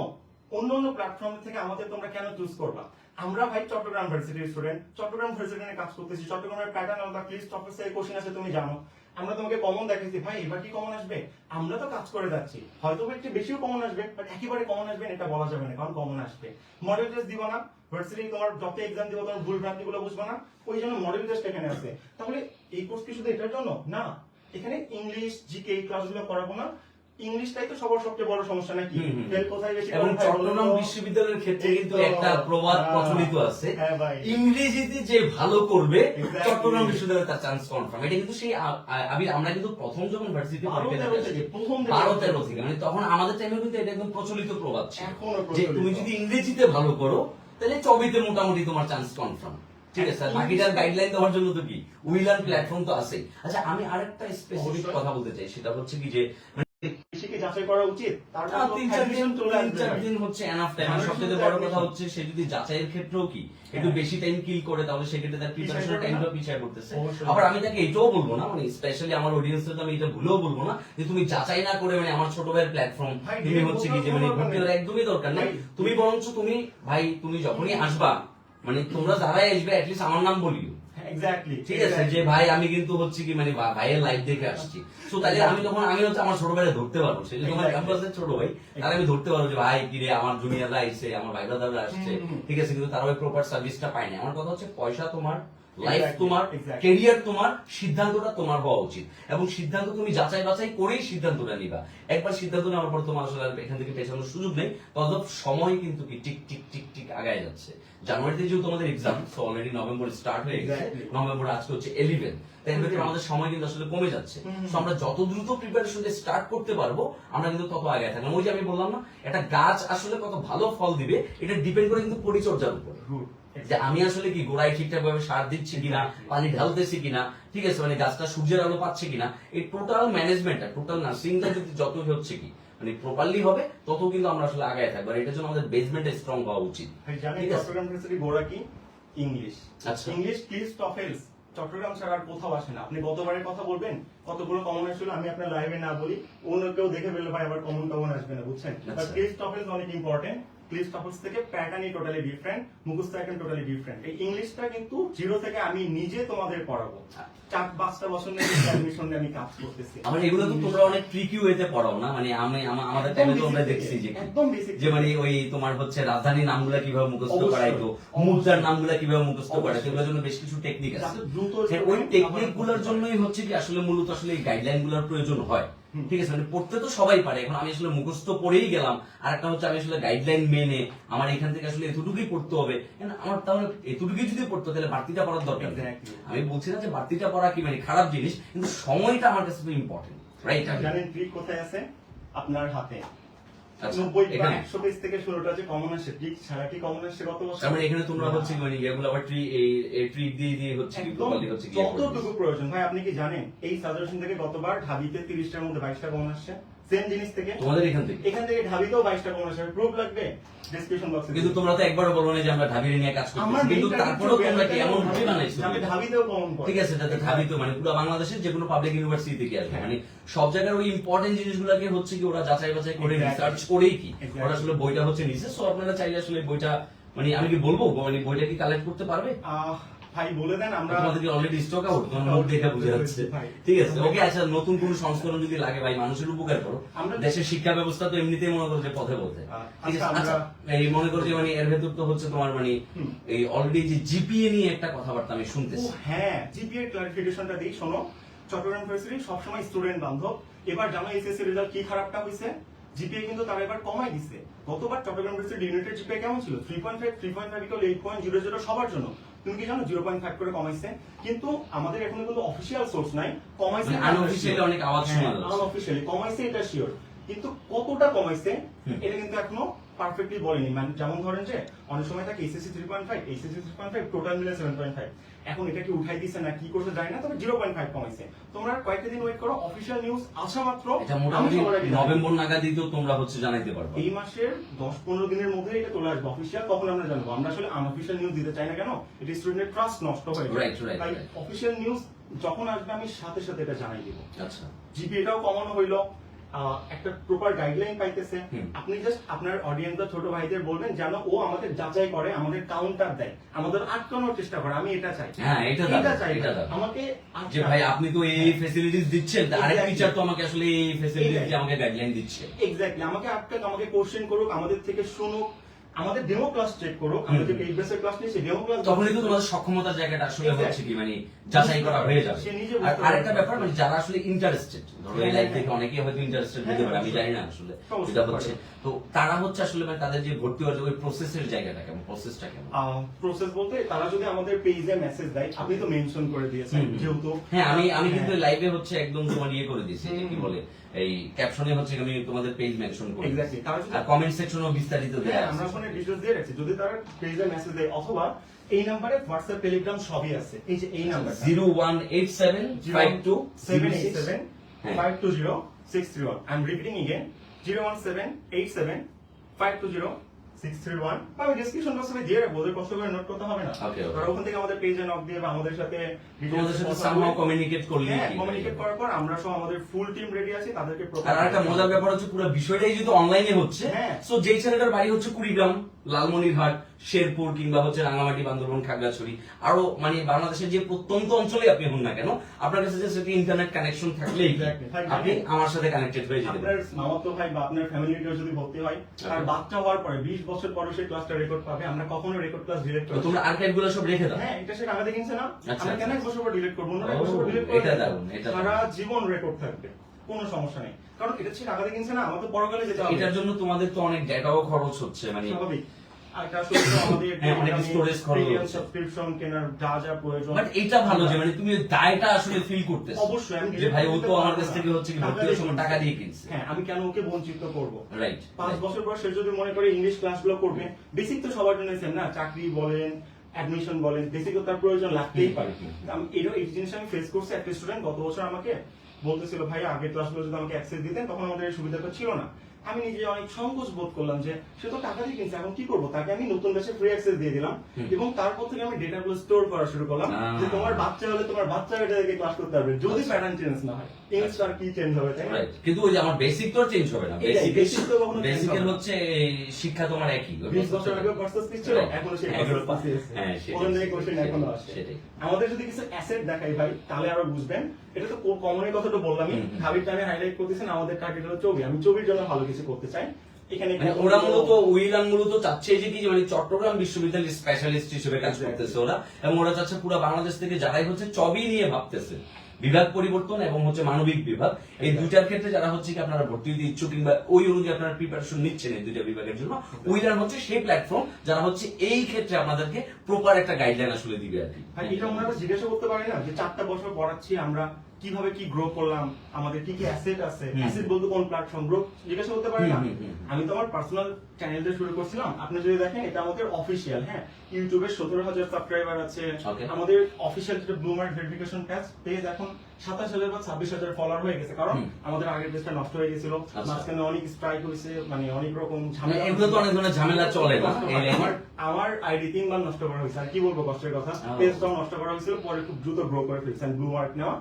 অন্য অন্য প্ল্যাটফর্ম থেকে আমাদের তোমরা কেন চুজ করবা? আমরা ভাই চট্টগ্রাম ভার্সিটির স্টুডেন্ট, চট্টগ্রাম ভার্সিটি নিয়ে কাজ করতেছি। চট্টগ্রামের pattern of the list of এর কোশ্চেন আছে, তুমি জানো। আমরা তোমাকে কমন দেখাইছি, ভাই এবার কি কমন আসবে? আমরা তো কাজ করে যাচ্ছি, হয়তো একটু বেশিও কমন আসবে, বাট একেবারে কমন আসবে এটা বলা যাবে না, কারণ কমন আসবে। মডেল টেস্ট দিব না, ভার্সিটি তোমার যত এক্সাম দিব তোমার ভুল ভ্রান্তি গুলো বুঝবা না, ওই জন্য মডেল টেস্ট এখানে আছে। তাহলে এই কোর্স কি শুধু এটার জন্য না? এখানে ইংলিশ জিকে এই ক্লাসগুলো করাবো না, ইংলিশটাই তো সবার সবচেয়ে বড় সমস্যা নাকি? ফেল কোথায় বেশি? এবং চট্টগ্রাম বিশ্ববিদ্যালয়ের ক্ষেত্রে কিন্তু একটা প্রবাদ প্রচলিত আছে, ইংরেজিতে যে ভালো করবে চট্টগ্রাম বিশ্ববিদ্যালয়ে তার চান্স কনফার্ম। এটা কিন্তু সেই আমরা কিন্তু প্রথম যখন ভার্সিটি 12-13 থেকে মানে তখন আমাদের টাইমে কিন্তু এটা একদম প্রচলিত প্রবাদ ছিল যে তুমি যদি ইংরেজিতে ভালো করো তাহলে চবিতে মোটামুটি তোমার চান্স কনফার্ম। ঠিক আছে, বাকিটার গাইডলাইন দেওয়ার জন্য তো কি উইলার্ন প্ল্যাটফর্ম তো আছে। আচ্ছা, আমি আরেকটা স্পেসিফিক কথা বলতে চাই, সেটা হচ্ছে কি যে বেশি কি যাচাই করা উচিত? তারপর তো 3-4 চলে আসবে দিন হচ্ছে এনাফ টাইম। আর মানুষ সবচেয়ে শুধু বড় কথা admission। হচ্ছে সে যদি যাচাইয়ের ক্ষেত্রেও কি একটু হ্যাঁ। বেশি টাইম কিল করে তাহলে সেক্ষেত্রে তার প্রিপারেশন পিছায় টাইমটা পড়বে না? পিছায় পড়তেছে। অবশ্যই। আবার আমি তাকে এটাও বলবো না, মানে স্পেশালি আমার অডিয়েন্সে তো আমি এটা ভুলেও বলবো না যে তুমি যাচাই না করে মানে আমার ছোট ভাইয়ের প্ল্যাটফর্ম ভাই, তুমি direct হচ্ছে কি যে বলার মানে কোনো ভর্তি দরকার হওয়ার নেই। একদমই দরকার নেই। ভাই, তুমি বরঞ্চ তুমি ভাই তুমি যখনই আসবা মানে তোমরা যারাই আসবে অ্যাটলিস্ট আমার নাম বলিও, এক্স্যাক্টলি, ঠিক আছে, যে ভাই আমি কিন্তু হচ্ছে কি মানে ভাইয়ের লাইভ দেখে আসছি। সো তাহলে আমি তখন আমি হচ্ছে আমার ছোট ভাইরা ধরতে পারবো, সেটা তোমার Exactly. ক্যাম্পাসের ছোট ভাই, তাহলে আমি ধরতে পারবো যে ভাই কিরে আমার জুনিয়ররা আইছে, আমার ভাই ব্রাদাররা আসছে, ঠিক আছে, কিন্তু তারা ওই প্রপার সার্ভিসটা পায়নি। আমার কথা হচ্ছে পয়সা তোমার, লাইফ Exactly, তোমার, exactly. ক্যারিয়ার তোমার, সিদ্ধান্তটা তোমার হওয়া উচিত এবং সিদ্ধান্ত তুমি যাচাই বাছাই করেই সিদ্ধান্তটা নিবা। একবার সিদ্ধান্ত নেওয়ার পর তোমার আসলে আর এখান থেকে পেছানোর সুযোগ নেই। ততক্ষণ সময় কিন্তু কি টিক টিক টিক টিক আগায় যাচ্ছে। জানুয়ারিতে যেহেতু আমাদের exam, so already November start হয়ে গেছে, Exactly. নভেম্বর আজকে হচ্ছে 11, তাই এর ভিতরে আমাদের সময় কিন্তু আসলে কমে যাচ্ছে। সো আমরা যত দ্রুত প্রিপারেশন স্টার্ট করতে পারবো আমরা কিন্তু তত আগে থাকলাম। ওই যে আমি বললাম না, একটা গাছ আসলে কত ভালো ফল দিবে এটা ডিপেন্ড করে কিন্তু পরিচর্যার উপর, যে আমি আসলে কি গোড়ায় ঠিকঠাক ভাবে সার দিচ্ছি কিনা, পানি ঢালতেছি কিনা, ঠিক আছে, মানে গাছটা সূর্যের আলো পাচ্ছে কিনা, এই টোটাল ম্যানেজমেন্টটা, টোটাল নার্সিংটা যদি যত হচ্ছে কি মানে প্রপারলি হবে তত কিন্তু আমরা আসলে আগায় থাকবো। আর এটার জন্য আমাদের বেসমেন্টে স্ট্রং হওয়া উচিত। ভাই, জানেন ঠিক আছে? চট্টগ্রাম ইউনিভার্সিটি গোড়া কি? ইংলিশ। আচ্ছা। ইংলিশ প্লিজ টফেলস চট্টগ্রাম ছাড়া আর কোথাও আসে না। আপনি গতবারের কথা বলবেন, কতগুলো কমন আসছিল, আমি আপনার লাইভে না বলি, অন্য কেউ দেখে ফেললে ভাই আবার কমন আসবে না, বুঝছেন? আচ্ছা। প্লিজ টফেলস অনেক ইম্পর্টেন্ট। প্লিজ টফেলস থেকে প্যাটার্নই টোটালি ডিফারেন্ট, মুখস্থ একদম টোটালি ডিফারেন্ট। এই ইংলিশটা কিন্তু জিরো থেকে আমি নিজে তোমাদের পড়াবো। 4-5টা বছর নিয়ে অ্যাডমিশন নিয়ে আমি কাজ করতেছি। আমার এগুলো তো তোমরা অনেক ট্রিকি ওয়েতে পড়াও না, মানে আমাদের টাইমে তো আমরা দেখছি যে একদম বেসিক, যে মানে ওই তোমার হচ্ছে রাজধানী নামগুলা কিভাবে মুখস্থ অবশ্যই, করাইতো, অবশ্যই। মুদ্রার নামগুলা কিভাবে মুখস্থ করাইতো, অবশ্যই। এগুলোর জন্য বেশ কিছু টেকনিক আছে। যাতে দ্রুত হ্যাঁ, ওই টেকনিক গুলোর জন্যই হচ্ছে কি আসলে মূলত আসলে এই গাইডলাইন গুলোর প্রয়োজন হয়। ঠিক আছে, মানে পড়তে তো সবাই পারে, এখন আমি আসলে মুখস্থ পড়েই গেলাম, আর একটা হচ্ছে আমি আসলে গাইডলাইন মেনে আমার এখান থেকে আসলে এতটুকুই পড়তে হবে, আমার তাহলে এতটুকুই যদি পড়তে তাহলে বাড়তিটা পড়ার দরকার নেই। Exactly. আমি বলছি না যে বাড়তিটা পড়া কি মানে খারাপ জিনিস, কিন্তু সময়টা আমার কাছে তো ইম্পর্টেন্ট, রাইট? জানেন ট্রিক কোথায় আছে? আপনার হাতে। আচ্ছা, 90 বা এখানে 100 পেজ থেকে 16টা যে কমন আসে, ট্রিক সারাটি কমন আসে গত বছর। তার মানে এখানে তোমরা হচ্ছে কি মানে এগুলো আবার ট্রিক দিয়ে হচ্ছে কি একদম প্রপারলি হচ্ছে কি ইয়ে করে যতটুকু প্রয়োজন। ভাই আপনি কি জানেন এই সাজেশন থেকে গতবার ঢাবিতে 30টার মধ্যে 22টা কমন আসছে? সেম জিনিস থেকে তোমাদের এখান থেকে। এখান থেকে ঢাবিতেও 22টা কমন আসে। প্রুফ লাগবে? ডেসক্রিপশন বক্সে। কিন্তু তোমরা তো একবারও বলো না যে আমরা ঢাবির নিয়ে কাজ আমার করতেছি, কিন্তু তারপরেও তোমরা কি এমন ভাবে বানাইছো? আমি ঢাবিতেও কমন পড়ে। ঠিক আছে, যাতে ঢাবিতে মানে পুরো বাংলাদেশের যে কোনো পাবলিক ইউনিভার্সিটি থেকে আসবে, মানে সব জায়গার ওই ইম্পর্টেন্ট জিনিসগুলোকে হচ্ছে কি ওরা যাচাই বাছাই করে Exactly. রিসার্চ করেই কি Exactly. ওরা আসলে বইটা হচ্ছে নিছে। সো আপনারা চাইলে আসলে বইটা মানে আমি কি বলবো মানে বইটা কি কালেক্ট করতে পারবে? ভাই বলে দেন, আমরা তোমাদের কি অলরেডি স্টক আউট? তোমার মুখ দেখে বুঝে যাচ্ছে। ভাই। ঠিক আছে, ওকে, আচ্ছা, নতুন কোন সংস্করণ যদি লাগে ভাই মানুষের উপকার করো। আমরা- দেশের শিক্ষা ব্যবস্থা তো এমনিতেই মনে করো যে পথে পথে, ঠিক আছে। আচ্ছা, আচ্ছা, আমরা- এই মনে করো যে মানে এর ভেতর তো হচ্ছে তোমার মানে হুম। এই অলরেডি যে জিপিএ নিয়ে একটা কথাবার্তা আমি ও শুনতেছি। হ্যাঁ, জিপিএ ক্লারিফিকেশনটা দিই, শোনো। চট্টগ্রাম ইউনিভার্সিটি সবসময় স্টুডেন্ট বান্ধব। এবার জানো এসএসসি রেজাল্ট কি খারাপটা হয়েছে? জিপিএ কিন্তু তারা এবার কমাই দিছে। গতবার চট্টগ্রাম ইউনিভার্সিটি ইউনিটেড জিপিএ কেমন ছিল? 3.5 3.5 ইকুয়াল 8.00 সবার জন্য। তুমি কি জানো 0.5 করে কমাইছে? কিন্তু আমাদের এখনো কিন্তু অফিসিয়াল সোর্স নাই। কমাইছে মানে unofficially অনেক আওয়াজ শোনা যাচ্ছে। আনঅফিশিয়ালি কমাইছে, এটা শিওর। কিন্তু কতটা কমাইছে হুম। এটা কিন্তু এখনো পারফেক্টলি বলেনি। মানে যেমন ধরেন যে অনেক সময় থাকে এসএসসি 3.5, এসএসসি 3.5, টোটাল মিলে 7.5। এখন এটা কি উঠাই দিছে না কি করছে জানি না, তবে 0.5 কমাইছে। তোমরা কয়েকটা দিন ওয়েট করো, অফিসিয়াল নিউজ আসা মাত্র এটা আমি মোটামুটি সবার আগে জানাবো। নভেম্বর নাগাদই তো তোমরা হচ্ছে জানাইতে পারবে। এই মাসের 10-15 দিনের মধ্যে এটা চলে আসবে অফিসিয়াল, তখন আমরা জানবো। আমরা আসলে আনঅফিসিয়াল নিউজ দিতে চাই না, কেন? এটা স্টুডেন্টের ট্রাস্ট নষ্ট হয়ে যায়। Right, right, তাই right. অফিসিয়াল নিউজ যখন আসবে আমি সাথে সাথে এটা জানাই দিব। আচ্ছা, জিপিএটাও কমানো হইলো, একটা প্রপার গাইডলাইন পাইতেছে। হুম। আপনি জাস্ট আপনার অডিয়েন্স বা ছোট ভাইদের বলবেন যেন ও আমাদের যাচাই করে, আমাদের কাউন্টার দেয়, আমাদের আটকানোর চেষ্টা করে। আমি এটা চাই। হ্যাঁ, এটা দাও, চাই এটা দাও। আমাকে যে ভাই আপনি তো এই ফ্যাসিলিটিস দিচ্ছেন, আরেক Exactly. টিচার তো আমাকে আসলে এই ফ্যাসিলিটিস Exactly. দিয়ে আমাকে গাইডলাইন দিচ্ছে। এক্স্যাক্টলি আমাকে আটকাক, আমাকে কোশ্চেন করুক, আমাদের থেকে শুনুক, আমাদের ডেমো ক্লাস চেক করুক। আমরা যে পেইড বেসের ক্লাস নিয়েছি ডেমো ক্লাস, তখনই তো তোমাদের সক্ষমতার জায়গাটা আসলে Exactly. হচ্ছে কি মানে যাচাই করা হয়ে যাবে। সে নিজে আর বুঝতে আরেকটা পারবে। ব্যাপার মানে যারা আসলে ইন্টারেস্টেড, ধরো এই হ্যাঁ, লাইফ হ্যাঁ। থেকে অনেকেই হয়তো ইন্টারেস্টেড হতে পারে, আমি জানি না আসলে অবশ্যই এটা পারে। হচ্ছে। তো তারা হচ্ছে আসলে মানে তাদের যে ভর্তি হওয়ার যে ওই প্রসেসের জায়গাটা কেমন, প্রসেসটা কেমন? প্রসেস বলতে তারা যদি আমাদের পেজে মেসেজ দেয়, আপনি তো মেনশন করে দিয়েছেন হুম। যেহেতু। হ্যাঁ, আমি কিন্তু হ্যাঁ। লাইভে হচ্ছে একদম তোমার ইয়ে করে দিয়েছি, যে কি হুম। বলে এই ক্যাপশনে হচ্ছে আমি তোমাদের পেজ মেনশন করে দিয়েছি। Exactly. তারা যদি- আর কমেন্ট সেকশনেও বিস্তারিত দেয়া হ্যাঁ, আছে। আমরা ওখানে ডিটেইলস দিয়ে রাখছি। যদি তারা পেজে মেসেজ দেয় অথবা এই নম্বরে হোয়াটসঅ্যাপ টেলিগ্রাম সবই আছে। এই যে এই নাম্বার 018752 787 হ্যাঁ। 520 631। আই এম রিপিটিং এগেন 01787520631 আমি ডেসক্রিপশন বক্সে দিয়ে রাখবো, ওদের কষ্ট করে নোট করতে হবে না। Okay, okay. আর ওখান থেকে আমাদের পেজে নক দিয়ে বা আমাদের সাথে তোমাদের সাথে somehow communicate করলে কি? কমিউনিকেট করার পর আমরা সব আমাদের ফুল টিম রেডি আছি তাদেরকে আর একটা মজার ব্যাপার হচ্ছে পুরো বিষয়টাই যেহেতু অনলাইনে হচ্ছে, হ্যাঁ। সো যেই ছেলেটার বাড়ি হচ্ছে কুড়িগ্রাম, লালমনিরহাট, শেরপুর কিংবা হচ্ছে রাঙামাটি, বান্দরবান, খাগড়াছড়ি, আরো মানে বাংলাদেশের যে প্রত্যন্ত অঞ্চলে আপনি হন না কেন, আপনার কাছে জাস্ট একটা ইন্টারনেট কানেকশন থাকলেই Exactly. আপনি আমার সাথে কানেক্টেড হয়ে যেতে আপনার পারেন। মামাতো ভাই বা আপনার ফ্যামিলি কেউ যদি ভর্তি হয় আর বাচ্চা হওয়ার পরে 20 বছর পরে সেই ক্লাসটা রেকর্ড পাবে, আমরা কখনো রেকর্ড ক্লাস ডিলিট তো করি তোমরা আর্কাইভ গুলো সব রেখে দাও। হ্যাঁ, এটা সে আমাদের কিনছে না, আচ্ছা, আমরা কেন আচ্ছা। 1 বছর পর ডিলিট করব না, 1 ও, বছর পর ডিলিট এটা দারুণ, এটা দারুণ। সারা জীবন রেকর্ড থাকবে, কোনো সমস্যা নেই, কারণ এটা সে টাকা দিয়ে কিনছে না, আমাদের পরকালে যেতে হবে। এটার জন্য তোমাদের তো অনেক ডেটাও খরচ হচ্ছে, মানে স্বাভাবিক। আর এটা আসলে তো আমাদের হ্যাঁ, অনেক storage খরচ হচ্ছে। সাবস্ক্রিপশন কেনার যা যা প্রয়োজন। বাট এটা ভালো যে মানে তুমি ওই দায়টা আসলে ফিল করতেছো। অবশ্যই আমি যে ভাই ও delete তো করতে আমার পারবো কাছ না। থেকে হচ্ছে কি ভর্তি হওয়ার সময় টাকা দিয়ে কিনছে। হ্যাঁ, আমি কেন ওকে বঞ্চিত করব? রাইট। 5 বছর পর সে যদি মনে করে ইংলিশ ক্লাসগুলো করবে, বেসিক তো সবার জন্য সেম না, চাকরি বলেন, অ্যাডমিশন বলেন, বেসিক তো তার প্রয়োজন লাগতেই পারে। আমি এই জিনিস আমি ফেস করছি। একটা স্টুডেন্ট গত বছর আমাকে বলতেছিল, ভাই আগের ক্লাসগুলো যদি আমাকে অ্যাক্সেস দিতেন তখন আমাদের এই সুবিধাটা ছিল না। আমি নিজে অনেক সংকোচ বোধ করলাম যে সে তো টাকা দিয়ে কিনছে, এখন কি করবো? তাকে আমি নতুন ব্যাচে ফ্রি অ্যাক্সেস দিয়ে দিলাম এবং তারপর থেকে আমি ডেটাগুলো স্টোর করা শুরু করলাম যে তোমার বাচ্চা হলে তোমার বাচ্চা এটা থেকে ক্লাস করতে পারবে, যদি প্যাটার্ন চেঞ্জ না হয়। ইংলিশ আর কি চেঞ্জ হবে, তাই না? Right. কিন্তু ওই যে আমার বেসিক তো চেঞ্জ হবে না। এটাই, basic তো কখনো change বেসিকের হবে না। হচ্ছে শিক্ষা তোমার একই। 20 বছর আগে কোর্সেস কি ছিল, এখনো সেই কোর্সেস পাশে আছে। হ্যাঁ, সেটাই, ওখান থেকে কোশ্চেন এখনো আসে। সেটাই। আমাদের যদি কিছু অ্যাসেট দেখাই ভাই, তাহলে আরো বুঝবেন। এটা তো কমনের কথা তো বললামই, ভাবির টাইমে হাইলাইট করতেছেন। আমাদের টার্গেট হলো ছবি, আমি ছবির জন্য ভালো কিছু করতে চাই। এখানে মানে ওরা মূলত উইলান মূলত চাচ্ছে যে কি যে মানে চট্টগ্রাম বিশ্ববিদ্যালয়ের স্পেশালিস্ট হিসেবে কাজ করতেছে ওরা, এবং ওরা চাচ্ছে পুরো বাংলাদেশ থেকে যারাই হচ্ছে চবি নিয়ে ভাবতেছে, বিভাগ পরিবর্তন এবং হচ্ছে মানবিক বিভাগ, এই দুইটার ক্ষেত্রে যারা হচ্ছে কি আপনারা ভর্তি হতে ইচ্ছুক কিংবা ওই অনুযায়ী আপনারা প্রিপারেশন নিচ্ছেন এই দুইটা বিভাগের জন্য, উইলান হচ্ছে সেই প্ল্যাটফর্ম যারা হচ্ছে এই ক্ষেত্রে আপনাদেরকে প্রপার একটা গাইডলাইন আসলে দিবে আর কি। ভাই এটা ওনারা জিজ্ঞাসা করতে পারে না যে 4টা বছর পড়াচ্ছি আমরা, কিভাবে কি গ্রো করলাম, আমাদের কি কি অ্যাসেট আছে, অ্যাসেট বলতে কোন প্ল্যাটফর্ম গ্রো, জিজ্ঞাসা করতে পারে না। আমি তো আমার পার্সোনাল চ্যানেল দিয়ে শুরু করছিলাম। আপনি যদি দেখেন এটা আমাদের অফিসিয়াল, হ্যাঁ, ইউটিউবে 17,000 সাবস্ক্রাইবার আছে। Okay. আমাদের অফিসিয়াল যেটা ব্লুমার্ক ভেরিফিকেশন পেজ এখন 27,000 বা 26,000 ফলোয়ার হয়ে গেছে, কারণ আমাদের আগের পেজটা নষ্ট হয়ে গেছিল, আচ্ছা। মাঝখানে অনেক স্ট্রাইক হয়েছে, মানে অনেক রকম মানে ঝামেলা। এগুলো তো অনেক ধরনের ঝামেলা চলে না এই লাইনে। আমার আইডি 3 বার নষ্ট করা হয়েছে, আর কি বলবো কষ্টের কথা। Oh. পেজটাও নষ্ট করা হয়েছিল, পরে খুব দ্রুত গ্রো করে ফেলছেন ব্লু মার্ক নেওয়া।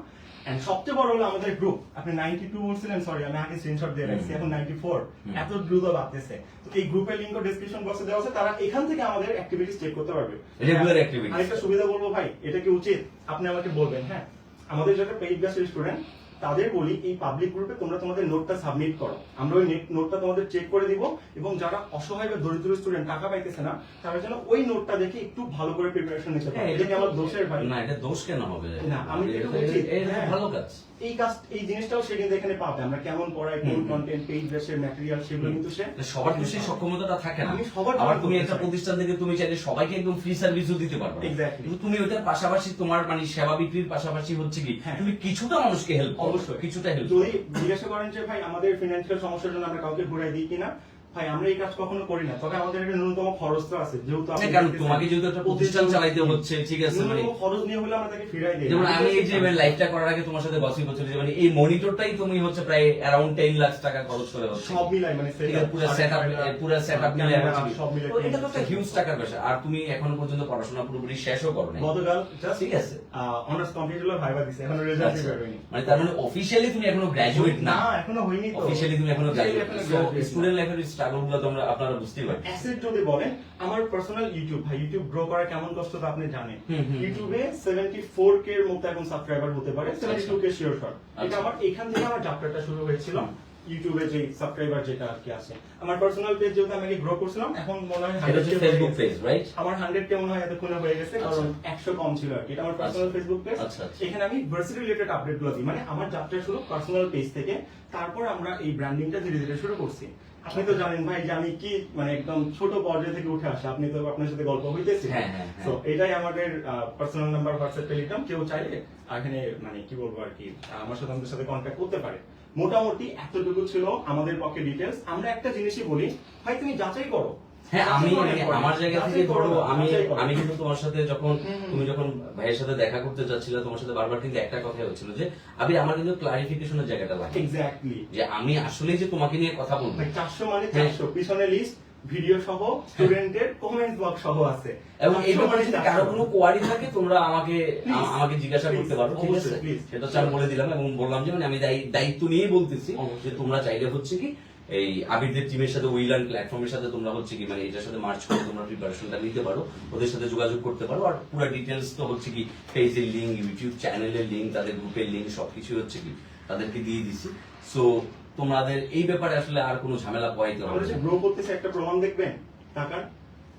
এন্ড সবচেয়ে বড় হলো আমাদের গ্রুপ, আপনি 92 বলছিলেন, সরি আমি আগে স্ক্রিনশট দিয়ে রাখছি, এখন 94, এত দ্রুত বাড়তেছে। তো এই গ্রুপের লিংকও ডেসক্রিপশন বক্সে দেওয়া আছে, তারা এখান থেকে আমাদের অ্যাক্টিভিটিস চেক করতে পারবে। Regular activities. আরেকটা সুবিধা বলবো ভাই, এটা কি উচিত আপনি আমাকে বলবেন। হ্যাঁ, আমাদের যারা পেইড ব্যাচের স্টুডেন্ট তাদের বলি, এই পাবলিক গ্রুপে তোমরা তোমাদের নোটটা সাবমিট করো, আমরা ওই নোটটা তোমাদের চেক করে দিব, এবং যারা অসহায় বা দরিদ্র স্টুডেন্ট টাকা পাইতেছে না, তারা যেন ওই নোটটা দেখে একটু ভালো করে প্রিপারেশন নিতে পারে। এটা কি আমার দোষের ভাই? না, এটা দোষ কেন হবে? না, আমি তো এটা বলছি, এটা হ্যাঁ। ভালো কাজ। এই জিনিসটাও সে কিন্তু এখানে পাবে, আমরা কেমন পড়াই, কোন কন্টেন্ট, পেইড ব্যাচের ম্যাটেরিয়াল, সেগুলো কিন্তু সে সবার তো সেই সক্ষমতাটা থাকে না। আমি সবার আবার জন্য তুমি বলতে একটা চাই। প্রতিষ্ঠান থেকে তুমি চাইলে সবাইকে একদম ফ্রি সার্ভিসও দিতে পারবে না। Exactly. কিন্তু তুমি ওইটার পাশাপাশি তোমার মানে সেবা বিক্রির পাশাপাশি হচ্ছে কি হ্যাঁ। তুমি কিছুটা মানুষকে হেল্প, অবশ্যই কিছুটা হেল্প। যদি জিজ্ঞাসা করেন যে ভাই আমাদের ফিনান্সিয়াল সমস্যার জন্য আমরা কাউকে ঘুরাই দিই কিনা, ভাই আমরা এই কাজ কখনো করি না, তবে আমাদের একটা ন্যূনতম খরচ তো আছে, যেহেতু আপনি কারণ তোমাকে যেহেতু একটা প্রতিষ্ঠান চালাইতে হচ্ছে, ঠিক আছে, মানে ন্যূনতম খরচ নিয়ে হলে আমরা তাকে ফিরাই দিই। যেমন আমি এই যে লাইভটা করার আগে তোমার সাথে গসিপ হচ্ছিল যে মানে এই মনিটরটাই তুমি হচ্ছে প্রায় অ্যারাউন্ড 10 লাখ টাকা খরচ করে হচ্ছে সব মিলাই, মানে ঠিক আছে, পুরো সেটআপ মিলে হচ্ছে সব মিলে তো এটা তো একটা হিউজ টাকার বিষয়। আর তুমি এখনো পর্যন্ত পড়াশোনা পুরোপুরি শেষও করো নাই। গতকাল জাস্ট ঠিক আছে, অনার্স কমপ্লিট হলো, ভাইবা দিছে, এখনো রেজাল্ট আচ্ছা। বের হয়নি। মানে তার মানে অফিশিয়ালি তুমি এখনো গ্র্যাজুয়েট না, এখনো হয়নি তো। অফিশিয়ালি তুমি এখনো গ্র্যাজুয়েট। এখনো সো graduate না। স্টুডেন্ট লাইফের স্ট্রাগল গুলো তোমরা আপনারা বুঝতেই পারেন। অ্যাসেট যদি বলেন, আমার পার্সোনাল ইউটিউব, ভাই ইউটিউব গ্রো করা কেমন কষ্ট তো আপনি জানেন। ইউটিউবে 74K এর মতো এখন সাবস্ক্রাইবার হতে পারে, 72K শিওর শট। এটা আমার এখান থেকে আমার যাত্রাটা শুরু হয়েছিল। ইউটিউবে যে সাবস্ক্রাইবার যেটা আর কি আছে, আমার পার্সোনাল পেজ যেহেতু আমি গ্রো করছিলাম, এখন মনে হয় এটা হচ্ছে ফেসবুক পেজ, রাইট? আমার 100K মনে হয় এতক্ষণে হয়ে গেছে, কারণ 100 কম ছিল আর কি। এটা আমার পার্সোনাল ফেসবুক পেজ। আচ্ছা, আচ্ছা। এখানে আমি ভার্সিটি রিলেটেড আপডেট গুলো দিই, মানে আমার যাত্রা শুরু পার্সোনাল পেজ থেকে, তারপর আমরা এই ব্র্যান্ডিংটা ধীরে ধীরে শুরু করছি। আপনি তো জানেন ভাই যে আমি কি মানে একদম ছোট পর্যায় থেকে উঠে আসি, আপনি তো আপনার সাথে গল্প হইতেছে। হ্যাঁ, হ্যাঁ, হ্যাঁ। তো এটাই আমাদের পার্সোনাল নাম্বার হোয়াটসঅ্যাপ টেলিগ্রাম, কেউ চাইলে এখানে মানে কি বলবো আর কি আমার সাথে আমাদের সাথে কন্ট্যাক্ট করতে পারে। মোটামুটি এতটুকু ছিল আমাদের পক্ষে ডিটেলস। আমরা একটা জিনিসই বলি, ভাই তুমি যাচাই করো হ্যাঁ আমি আমার জায়গা থেকে ধরো আমি কিন্তু তোমার সাথে যখন তুমি যখন ভাইয়ের সাথে দেখা করতে যাচ্ছিলে তোমার সাথে বারবার কিন্তু একটা কথাই হচ্ছিল যে আবির আমার কিন্তু ক্লারিফিকেশনের জায়গাটা লাগে এক্স্যাক্টলি যে আমি আসলে যে তোমাকে নিয়ে কথা বলবো 400 মানে 400 পিছনে লিস্ট ভিডিও সহ স্টুডেন্টের কমেন্ট বক্স সহ আছে এবং এই 400 ব্যাপারে মানে যদি 400 কারো কোনো কোয়ারি থাকে তোমরা আমাকে Please. আমাকে জিজ্ঞাসা করতে পারো ঠিক আছে অবশ্যই, please. সেটা হচ্ছে আমি বলে দিলাম এবং বললাম যে মানে আমি দায়িত্ব নিয়েই বলতেছি যে তোমরা চাইলে হচ্ছে কি এই আবিরদের টিমের সাথে উইলান প্ল্যাটফর্মের সাথে তোমরা হচ্ছে কি মানে এটার সাথে মার্চ করে তোমরা প্রিপারেশনটা নিতে পারো ওদের সাথে যোগাযোগ করতে পারো আর পুরো ডিটেলস তো হচ্ছে কি পেজের লিংক ইউটিউব চ্যানেলের লিংক তাদের গ্রুপের লিংক সবকিছু হচ্ছে কি তাদেরকে দিয়ে দিছি সো তোমাদের এই ব্যাপারে আসলে আর কোনো ঝামেলা পোহাইতে হবে আমরা যে না। গ্রো করতেছে একটা প্রমাণ দেখবেন টাকার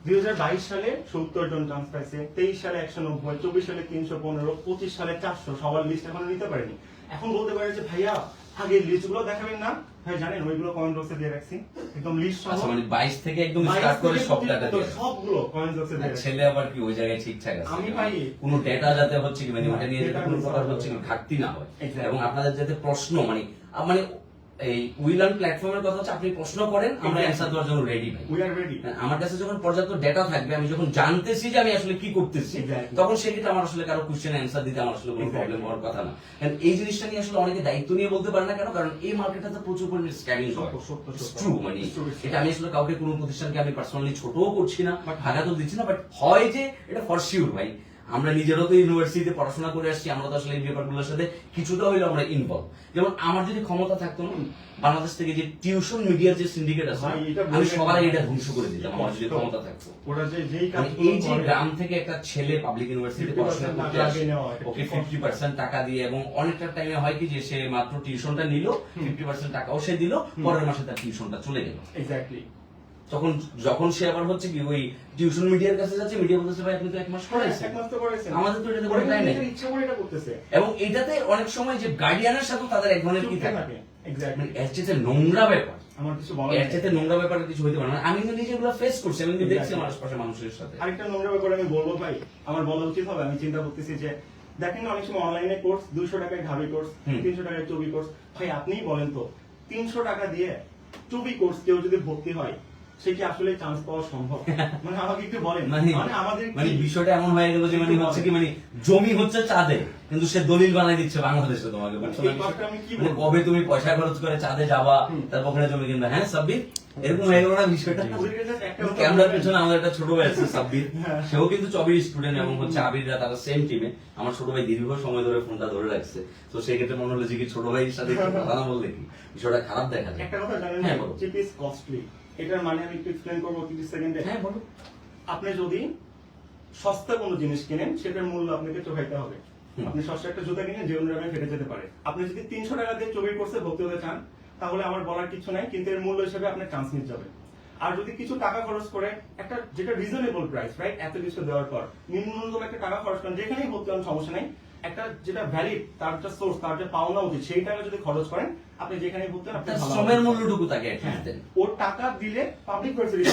2022 সালে 70 জন চান্স পাইছে 23 সালে 190 24 সালে 315 25 সালে 400 সবার লিস্ট এখনো নিতে পারেনি এখন বলতে পারে যে ভাইয়া আগের লিস্ট গুলো দেখাবেন না ভাই জানেন ওইগুলো কমেন্ট বক্সে দিয়ে রাখছি একদম লিস্ট সহ আচ্ছা মানে 22 থেকে একদম স্টার্ট করে সব টাকা দিয়ে সবগুলো কমেন্ট বক্সে দিয়ে রাখছি। ছেলে আবার কি ওই জায়গায় ঠিকঠাক আছে আমি ভাই কোনো ডেটা যাতে হচ্ছে কি মানে ওটা নিয়ে যাতে Data কোনো miss প্রকার হবে হচ্ছে কি না। ঘাটতি না হয় Exactly. এবং আপনাদের যাতে প্রশ্ন মানে মানে এই উইলান প্ল্যাটফর্মের কথা হচ্ছে আপনি প্রশ্ন করেন আমরা Exactly. অ্যানসার দেওয়ার জন্য রেডি ভাই উই আর রেডি আমার কাছে যখন পর্যাপ্ত ডেটা থাকবে আমি যখন জানতেছি যে আমি আসলে কি করতেছি Exactly. তখন সেক্ষেত্রে আমার আসলে কারো কোশ্চেন অ্যান্সার দিতে আমার আসলে কোনো Exactly. প্রবলেম হওয়ার কথা না কারণ এই জিনিসটা নিয়ে আসলে অনেকে দায়িত্ব নিয়ে বলতে পারে না কেন কারণ এই মার্কেটটাতে প্রচুর পরিমাণে স্ক্যামিং হয় সত্য, সত্য। ট্রু মানে It's true, it's true. এটা আমি আসলে কাউকে কোনো প্রতিষ্ঠানকে আমি পার্সোনালি ছোটও করছি না But- আঘাতও দিচ্ছি না বাট হয় যে এটা ফর শিওর ভাই আমরা নিজেরাও তো ইউনিভার্সিটিতে পড়াশোনা করে আসছি আমরা তো আসলে এই ব্যাপারগুলোর সাথে কিছুটা হইলেও আমরা ইনভলভ যেমন আমার যদি ক্ষমতা থাকতো না বাংলাদেশ থেকে যে টিউশন মিডিয়ার যে সিন্ডিকেট আছে ভাই, এটা আমি বলবেন সবার না। এটা ধ্বংস করে দিতাম আমার যদি ক্ষমতা থাকতো ওরা যেই মানে কাজগুলো এই যে করে, গ্রাম থেকে একটা ছেলে পাবলিক ইউনিভার্সিটিতে 50% পড়াশোনা করতে টাকা আসে দিয়ে নেওয়া হয়। ওকে 50% টাকা দিয়ে এবং অনেকটা টাইমে হয় কি যে সে মাত্র টিউশনটা নিল 50% টাকাও সে দিল পরের মাসে তার টিউশনটা চলে গেল এক্স্যাক্টলি তখন যখন সে আবার হচ্ছে কি ওই টিউশন মিডিয়ার কাছে যাচ্ছে মিডিয়া বলতেছে ভাই আপনি তো এক মাস পড়াইছেন একমাত্র করেছেন আমাদের তো এটাতে কোনো টাইম নেই ইচ্ছা করে এটা করতেছে এবং এটাতে অনেক সময় যে গার্ডিয়ানের সাথে তাদের এক ধরনের কি চুক্তি থাকে থাকে এক্স্যাক্টলি মানে এর চেয়ে নোংরা ব্যাপার আমার কিছু বলার এর নেই। চেয়ে নোংরা ব্যাপারে কিছু হইতে পারে না আমি কিন্তু নিজে এগুলো ফেস করছি আমি কিন্তু দেখছি Exactly. আমার আশপাশের মানুষের সাথে আরেকটা নোংরা ব্যাপার আমি বলবো ভাই আমার বলা উচিত হবে আমি চিন্তা করতেছি যে দেখেন না অনেক সময় অনলাইনে কোর্স 200 টাকায় ঢাবি কোর্স হুম। 300 টাকায় চবি কোর্স ভাই আপনিই বলেন তো 300 টাকা দিয়ে চবি কোর্স কেউ যদি ভর্তি হয় সে কি আসলে চান্স পাওয়া সম্ভব মানে আমাকে একটু বলেন মানে মানে আমাদের কি- মানে বিষয়টা এমন হয়ে গেল যে মানে হচ্ছে কি মানে জমি হচ্ছে চাঁদে কিন্তু সে দলিল বানাই দিচ্ছে বাংলাদেশে তোমাকে বুঝছো না এই কথাটা আমি কি মানে বলবো? কবে তুমি পয়সা খরচ করে চাঁদে যাবা হুম। তারপর ওখানে জমি কিনবা হ্যাঁ সাব্বির এরকম হয়ে গেল না বিষয়টা ওদেরকে just একটা কথা ক্যামেরার বলবেন। পেছনে আমাদের একটা ছোট ভাই আছে সাব্বির হ্যাঁ। সেও কিন্তু চবির স্টুডেন্ট এবং হচ্ছে আবিররা তারা সেম টিমে আমার ছোট ভাই দীর্ঘ সময় ধরে ফোনটা ধরে রাখছে তো সেক্ষেত্রে মনে হলো যে কি ছোট ভাইয়ের সাথে একটু কথা না বললে কি বিষয়টা খারাপ দেখা যায় একটা কথা জানেন হ্যাঁ, বলো। চিপ ইজ কস্টলি এটার মানে আমি একটু এক্সপ্লেইন করবো 30 সেকেন্ডে হ্যাঁ বলো আপনি যদি সস্তা কোনো জিনিস কিনেন সেটার মূল্য আপনাকে চোখাইতে হবে হুম। আপনি সস্তা একটা জুতা কিনে যে অনুযায়ী ফেটে যেতে পারে আপনি যদি 300 টাকা দিয়ে চবি কোর্সে ভর্তি হতে চান তাহলে আমার বলার কিছু নাই কিন্তু এর মূল্য হিসেবে আপনার চান্স মিস যাবে আর যদি কিছু টাকা খরচ করে একটা যেটা রিজনেবল প্রাইস রাইট এত কিছু দেওয়ার পর ন্যূনতম একটা টাকা খরচ করেন যেখানেই ভর্তি হন সমস্যা নাই একটা যেটা ভ্যালিড তার যে সোর্স তার যে পাওনা উচিত সেই টাকা যদি খরচ করেন আপনি যেখানে ভর্তি হন আপনি তার ভালো শ্রমের হবে। মূল্যটুকু তাকে at হ্যাঁ, least দেন ওর টাকা দিলে পাবলিক ভার্সিটি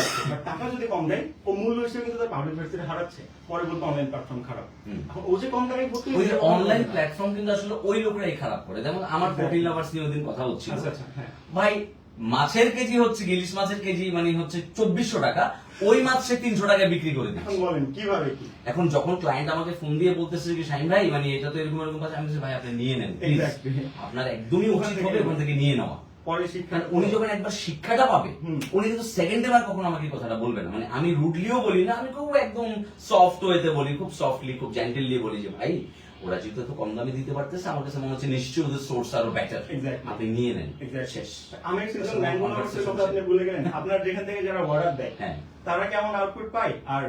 টাকা যদি কম দেয় ও মূল্য হিসেবে কিন্তু তার পাবলিক ভার্সিটি হারাচ্ছে পরে বলতে অনলাইন প্ল্যাটফর্ম খারাপ হুম। এখন ও যে কম দামে ভর্তি ওই যে হয়েছে, অনলাইন প্ল্যাটফর্ম কিন্তু আসলে ওই লোকরাই খারাপ করে যেমন আমার Exactly. প্রোটিন লাভার্স নিয়ে ওইদিন কথা হচ্ছিল আচ্ছা, আচ্ছা, হ্যাঁ। ভাই মাছের কেজি হচ্ছে ইলিশ মাছের কেজি মানে হচ্ছে 2400 টাকা ওই মাছ সে 300 টাকায় বিক্রি করে দিচ্ছে এখন বলেন কিভাবে কি এখন যখন ক্লায়েন্ট আমাকে ফোন দিয়ে বলতেছে যে শাহিন ভাই মানে এটা তো এরকম এরকম কাজ আমি বলছি ভাই আপনি নিয়ে নেন please। Exactly. আপনার একদমই ওখান উচিত থেকে হবে ওখান থেকে নিয়ে নেওয়া পরে শিক্ষা কারণ উনি যখন একবার শিক্ষাটা পাবে হুম। উনি কিন্তু সেকেন্ডে বার কখনো আমাকে এই কথাটা বলবে না মানে আমি রুডলিও বলি না আমি খুব একদম সফট ওয়েতে বলি খুব সফটলি খুব জেন্টেললি বলি যে ভাই ওরা যেহেতু এত কম দামে দিতে পারতেছে আমার কাছে মনে হচ্ছে নিশ্চয়ই ওদের সোর্স আরো বেটার Exactly. আপনি নিয়ে নেন Exactly. শেষ আমি সিজন ম্যাঙ্গো নার্সের কথা আপনি ভুলে গেলেন আপনার যেখান থেকে যারা অর্ডার দেয় হ্যাঁ। তারা কেমন আউটপুট পায় আর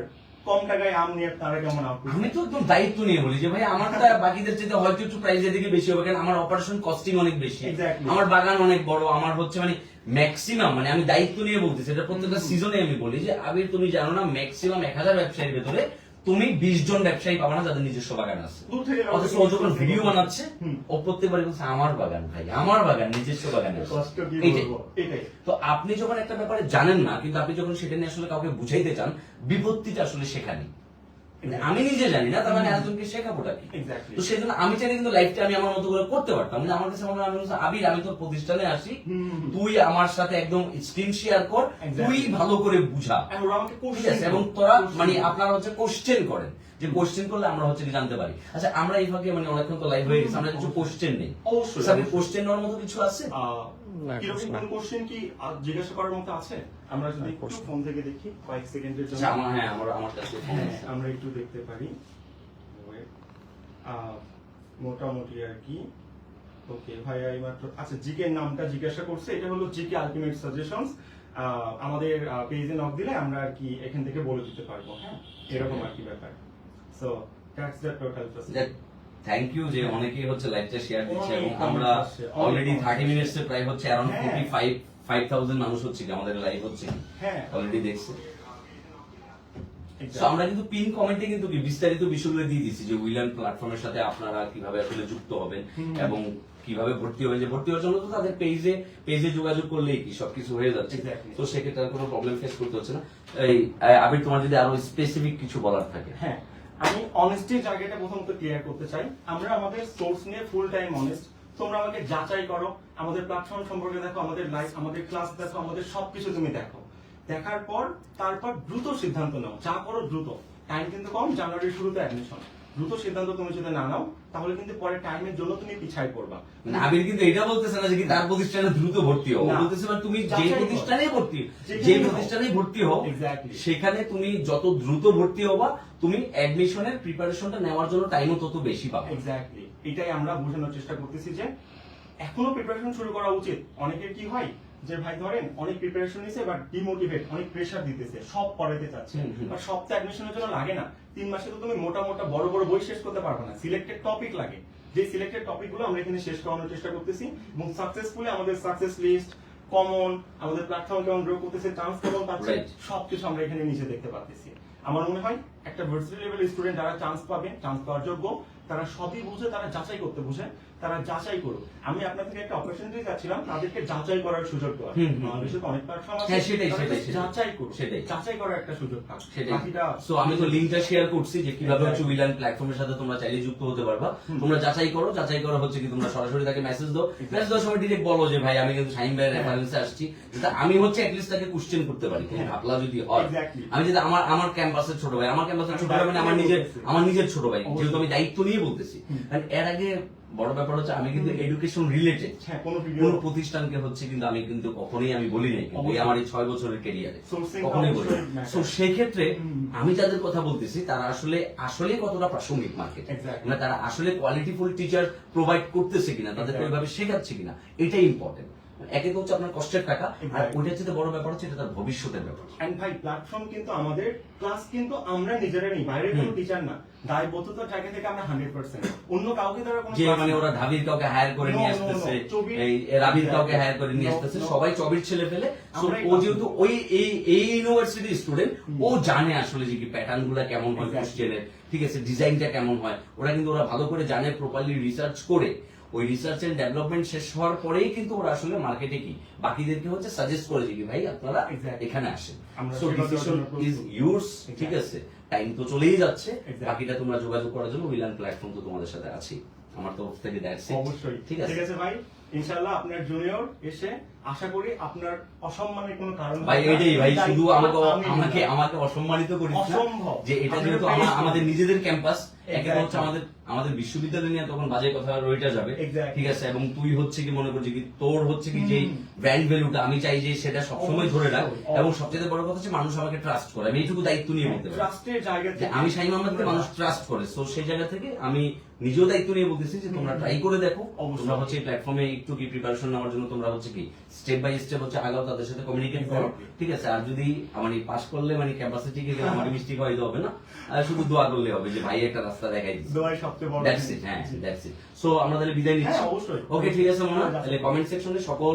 কম টাকায় আম নিয়ে তারা কেমন আউটপুট আমি তো একদম দায়িত্ব নিয়ে বলি যে ভাই আমারটা বাকিদের চেয়ে হয়তো একটু প্রাইসের দিকে বেশি হবে কারণ আমার অপারেশন কস্টিং অনেক বেশি Exactly. আমার বাগান অনেক বড় আমার হচ্ছে মানে ম্যাক্সিমাম মানে আমি দায়িত্ব নিয়ে বলতেছি এটা প্রত্যেকটা সিজনে আমি বলি যে আবির তুমি জানো না ম্যাক্সিমাম 1000 ব্যবসায়ীর ভেতরে তুমি 20 জন ব্যবসায়ী পাবা না যাদের নিজস্ব বাগান আছে দূর থেকে অথচ ও যখন ভিডিও বানাচ্ছে হুম। ও প্রত্যেকবার বলছে আমার বাগান ভাই আমার বাগান নিজস্ব বাগান আছে। কষ্ট কি এইটাই। বলবো এটাই তো আপনি যখন একটা ব্যাপারে জানেন না কিন্তু আপনি যখন সেটা নিয়ে আসলে কাউকে বুঝাইতে চান বিপত্তিটা আসলে সেখানে আমি নিজে জানি না, তার মানে একজনকে শেখাবোটা কি? Exactly. তো সেই জন্য আমি চাইলে কিন্তু লাইফটা আমি আমার মতো করে করতে পারতাম, কিন্তু আমার কাছে মনে হয় আমি বলছি, আবির আমি তোর প্রতিষ্ঠানে আসি, তুই আমার সাথে একদম স্ক্রিন শেয়ার কর, Exactly. তুই ভালো করে বুঝা, আর ওরা আমাকে ঠিক আছে? এবং তোরা মানে আপনারা হচ্ছে কোশ্চেন করেন, যে কোশ্চেন করলে আমরা হচ্ছে কি জানতে পারি। আচ্ছা আমরা এই ফাঁকে মানে অনেকক্ষণ তো লাইভ হয়ে গেছে, আমরা কিছু কোশ্চেন নেই, অবশ্যই। স্যার কোশ্চেন নেওয়ার মতো কিছু আছে? কিরকম কোন কোশ্চেন কি জিজ্ঞাসা করার মতো আছে? আমরা যদি একটু ফোন থেকে দেখি কয়েক সেকেন্ডের জন্য। আচ্ছা আমার হ্যাঁ আমার কাছে ফোন হ্যাঁ, আছে। আমরা একটু দেখতে পারি। মোটামুটি আর কি। ওকে ভাইয়া এইমাত্র আচ্ছা জিকে নামটা জিজ্ঞাসা করছে, এটা হলো জিকে আলটিমেট সাজেশনস। আমাদের পেজে নক দিলে আমরা আর কি এখান থেকে বলে দিতে পারবো। হ্যাঁ এরকম আর কি ব্যাপার। So that's the total process. Thank you যে অনেকেই হচ্ছে লাইভটা শেয়ার দিচ্ছে, এবং অনেক আমরা comment আসছে, অনেক অলরেডি comment 30 মিনিটস এ প্রায় হচ্ছে अराउंड হ্যাঁ। 45,000 মানুষ হচ্ছে কি আমাদের লাইভ হচ্ছে কি হ্যাঁ অলরেডি দেখছে। exactly. So, আমরা কিন্তু পিন কমেন্টে কিন্তু কি বিস্তারিত বিষয়গুলো দিয়ে দিচ্ছি, যে উইলান প্ল্যাটফর্মের সাথে আপনারা কিভাবে আসলে যুক্ত হবেন এবং কিভাবে ভর্তি হবেন। যে ভর্তি হওয়ার জন্য তো তাদের পেজে যোগাযোগ করলেই কি সবকিছু হয়ে যাচ্ছে, Exactly. তো সেক্ষেত্রে আর কোনো প্রবলেম ফেস করতে হচ্ছে না। এই আবির তোমার যদি আরো স্পেসিফিক কিছু বলার থাকে। হ্যাঁ আমি অনেস্টির জায়গাটা প্রথমত ক্লিয়ার করতে চাই। আমরা আমাদের সোর্স নিয়ে ফুল টাইম অনেস্ট। তোমরা আমাকে যাচাই করো, আমাদের প্ল্যাটফর্ম সম্পর্কে দেখো, আমাদের লাইভ, আমাদের ক্লাস দেখো, আমাদের সবকিছু তুমি দেখো। দেখার পর তারপর দ্রুত সিদ্ধান্ত নাও, যা করো দ্রুত। টাইম কিন্তু কম, জানুয়ারির শুরুতে অ্যাডমিশন। দ্রুত সিদ্ধান্ত তুমি যদি না নাও তাহলে কিন্তু পরে টাইমের জন্য তুমি পিছায় পড়বা। মানে আবির কিন্তু এটা বলতেছে না যে কি তার প্রতিষ্ঠানে দ্রুত ভর্তি হও, ও না। বলতেছে মানে তুমি যে যাচাই করো। প্রতিষ্ঠানেই ভর্তি যেখানেই যে হও। প্রতিষ্ঠানেই ভর্তি হও Exactly. সেখানে তুমি যত দ্রুত ভর্তি হবা, তুমি অ্যাডমিশনের প্রিপারেশনটা নেওয়ার জন্য টাইমও তত বেশি পাবে। এক্স্যাক্টলি, এটাই আমরা বোঝানোর চেষ্টা করতেছি যে এখনো প্রিপারেশন শুরু করা উচিত। অনেকের কি হয় যে ভাই ধরেন অনেক প্রিপারেশন নিছে বাট ডিমোটিভেট, অনেক প্রেসার দিতেছে, সব পড়াতে চাচ্ছে। বাট সব তো অ্যাডমিশনের জন্য লাগে না। 3 মাসে তো তুমি মোটা বড় বড় বই শেষ করতে পারবে না। সিলেক্টেড টপিক লাগে, যে সিলেক্টেড টপিকগুলো আমরা এখানে শেষ করানোর চেষ্টা করতেছি, এবং সাকসেসফুলি আমাদের সাকসেস লিস্ট, কমন, আমাদের প্ল্যাটফর্ম কেমন গ্রো করতেছে, চান্স কেমন পাচ্ছে, Right. সবকিছু আমরা এখানে নিচে দেখতে পাচ্ছি। আমার মনে হয় একটা ভার্সিটি লেভেল স্টুডেন্ট যারা চান্স পাবে, চান্স পাওয়ার যোগ্য, তারা সবই বুঝে, তারা যাচাই করতে বুঝে, তারা যাচাই করুক। আমি আপনার থেকে একটা অপরচুনিটি চাচ্ছিলাম তাদেরকে যাচাই করার সুযোগ দেওয়া। বাংলাদেশে তো অনেক প্ল্যাটফর্ম আছে, হ্যাঁ, সেটাই, তারা সেটাই, just যাচাই করুক, সেটাই। যাচাই করার একটা সুযোগ পাক। সেটাই। বাকিটা সো আমি তো লিংকটা শেয়ার করছি যে কিভাবে হচ্ছে Exactly. উইলান প্ল্যাটফর্মের সাথে তোমরা চাইলে যুক্ত হতে পারবা। তোমরা যাচাই করো, যাচাই করা হচ্ছে কি তোমরা সরাসরি তাকে মেসেজ দাও, মেসেজ দেওয়ার সময় ডিরেক্ট বলো যে ভাই আমি কিন্তু শাহিন ভাইয়ের রেফারেন্সে আসছি, যাতে আমি হচ্ছে অ্যাটলিস্ট তাকে কোশ্চেন করতে পারি, ভাবলা যদি হয়। Exactly. আমি যদি আমার ক্যাম্পাসের ছোট ভাই, আমার ক্যাম্পাসের ছোট ভাই মানে আমার নিজের ছোট ভাই, যেহেতু আমি দায়িত্ব নিয়ে বলতেছি। কারণ এর আগে বড় ব্যাপার হচ্ছে আমি কিন্তু এডুকেশন রিলেটেড হ্যাঁ, কোনো ভিডিও কোন প্রতিষ্ঠানকে হচ্ছে কিন্তু আমি কিন্তু কখনোই আমি বলি নাই, কিন্তু এই আমার এই 6 বছরের ক্যারিয়ারে Sourcing কখনোই বলি অবশ্যই matter. তো সেই ক্ষেত্রে আমি যাদের কথা বলতেছি তারা আসলে কতটা প্রাসঙ্গিক মার্কেট, Exactly. মানে তারা আসলে কোয়ালিটিফুল টিচার প্রোভাইড করতেছে কিনা, তাদেরকে Exactly. ওইভাবে শেখাচ্ছে কিনা, এটাই ইম্পর্টেন্ট। একে হচ্ছে আপনার কষ্টের টাকা, আর Exactly. ওইটা হচ্ছে বড় ব্যাপার হচ্ছে এটা তার ভবিষ্যতের ব্যাপার। এন্ড ভাই প্ল্যাটফর্ম কিন্তু আমাদের ক্লাস কিন্তু আমরা নিজেরা নেই, বাইরের কোনো টিচার না। দায়বদ্ধতার জায়গা থেকে আমরা 100%, অন্য কাউকে দ্বারা কোনো যে class মানে না। ওরা ঢাবির কাউকে হায়ার করে No, নিয়ে no, no, আসতেছে, চবির- এই রাবির কাউকে Exactly. হায়ার করে নিয়ে No, আসতেছে, no. সবাই চবির ছেলে ফেলে। So, আমরাই ও class যেহেতু করি। ওই এই ইউনিভার্সিটি স্টুডেন্ট, ও জানে আসলে যে কি প্যাটার্ন গুলা কেমন হয় Exactly. কোশ্চেনের, ঠিক আছে, ডিজাইনটা কেমন হয়, ওরা কিন্তু ওরা ভালো করে জানে, প্রপারলি রিসার্চ করে ওই রিসার্চ এন্ড ডেভেলপমেন্ট শেষ হওয়ার পরেই কিন্তু ওরা আসলে মার্কেটে কি বাকিদেরকে হচ্ছে সাজেস্ট করে যে কি ভাই আপনারা Exactly. এখানে আসেন। আমরা সো সেবা দেওয়ার ডিসিশন জন্য প্রস্তুত। ইজ ইউরস, ঠিক Exactly. আছে, টাইম তো চলেই যাচ্ছে, Exactly. বাকিটা তোমরা যোগাযোগ করার জন্য উইলান প্ল্যাটফর্ম তো তোমাদের সাথে আছে, আমার তরফ থেকে দ্যাটস ইট। অবশ্যই ঠিক আছে ঠিক আছে ভাই, ইনশাআল্লাহ আপনার জুনিয়র এসে আশা করি আপনার অসম্মানের কোনো কারণ ভাই হবে না। এটাই ভাই, এই শুধু দায়িত্ব আমাকে আমি আমাকে নিলাম। আমাকে অসম্মানিত করিস না, অসম্ভব। যে এটা আপনার যেহেতু face আমাদের করুন। নিজেদের ক্যাম্পাস, একে Exactly. হচ্ছে আমাদের বিশ্ববিদ্যালয় নিয়ে তখন বাজে কথা রইটা যাবে, Exactly. ঠিক আছে, এবং তুই হচ্ছে কি মনে করছিস কি তোর হচ্ছে কি যে ব্র্যান্ড ভ্যালুটা আমি চাই যে সেটা সবসময় ধরে রাখ, অবশ্যই, এবং সবচেয়ে বড় কথা হচ্ছে মানুষ আমাকে ট্রাস্ট করে, আমি এইটুকু দায়িত্ব নিয়ে বলতে পারি ট্রাস্টের জায়গা যে থেকে আমি শাহিন আহমেদকে মানুষ ট্রাস্ট করে। সো সেই জায়গা থেকে আমি নিজেও দায়িত্ব নিয়ে বলতেছি যে তোমরা ট্রাই করে দেখো, অবশ্যই। তোমরা হচ্ছে এই প্ল্যাটফর্মে একটু কি প্রিপারেশন নেওয়ার জন্য তোমরা হচ্ছে কি স্টেপ বাই স্টেপ হচ্ছে আগাও, তাদের সাথে কমিউনিকেট করো, Exactly. ঠিক আছে। আর যদি মানে পাস করলে মানে ক্যাম্পাসে টিকে গেলে আমাকে মিষ্টি খাওয়াইতে হবে না, আর শুধু দোয়া করলে হবে যে ভাই একটা রাস্তা দেখাই দিচ্ছে। দোয়াই সবচেয়ে বড় দ্যাটস জিনিস। ইট, হ্যাঁ জি। That's it. সো আমরা তাহলে বিদায় নিচ্ছি। হ্যাঁ, অবশ্যই। ওকে, ঠিক আছে মোনা, যাচ্ছি। তাহলে কমেন্ট সেকশনে সকল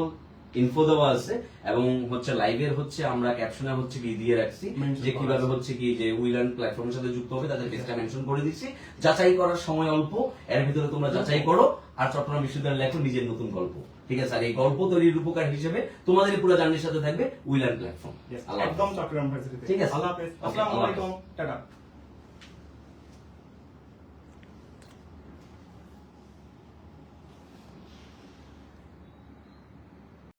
ইনফো দেওয়া আছে, এবং হচ্ছে লাইভের হচ্ছে আমরা ক্যাপশনে হচ্ছে কি দিয়ে রাখছি Mention যে করা কিভাবে আছে। হচ্ছে কি যে উইলান প্ল্যাটফর্মের সাথে যুক্ত হবে, তাদের পেজটা মেনশন করে দিচ্ছি। যাচাই করার সময় অল্প, এর ভিতরে তোমরা যাচাই করো, আর চট্টগ্রাম বিশ্ববিদ্যালয়ে লেখো নিজের নতুন গল্প, ঠিক আছে। আর এই গল্প তৈরির উপকার হিসেবে তোমাদের পুরো জার্নির সাথে থাকবে উইলান প্ল্যাটফর্ম। Yes, একদম চট্টগ্রাম ভার্সিটিতে। ঠিক আছে। আল্লাহ হাফেজ। Okay, আসসালামু আল্লাহ আলাইকুম, টাটা।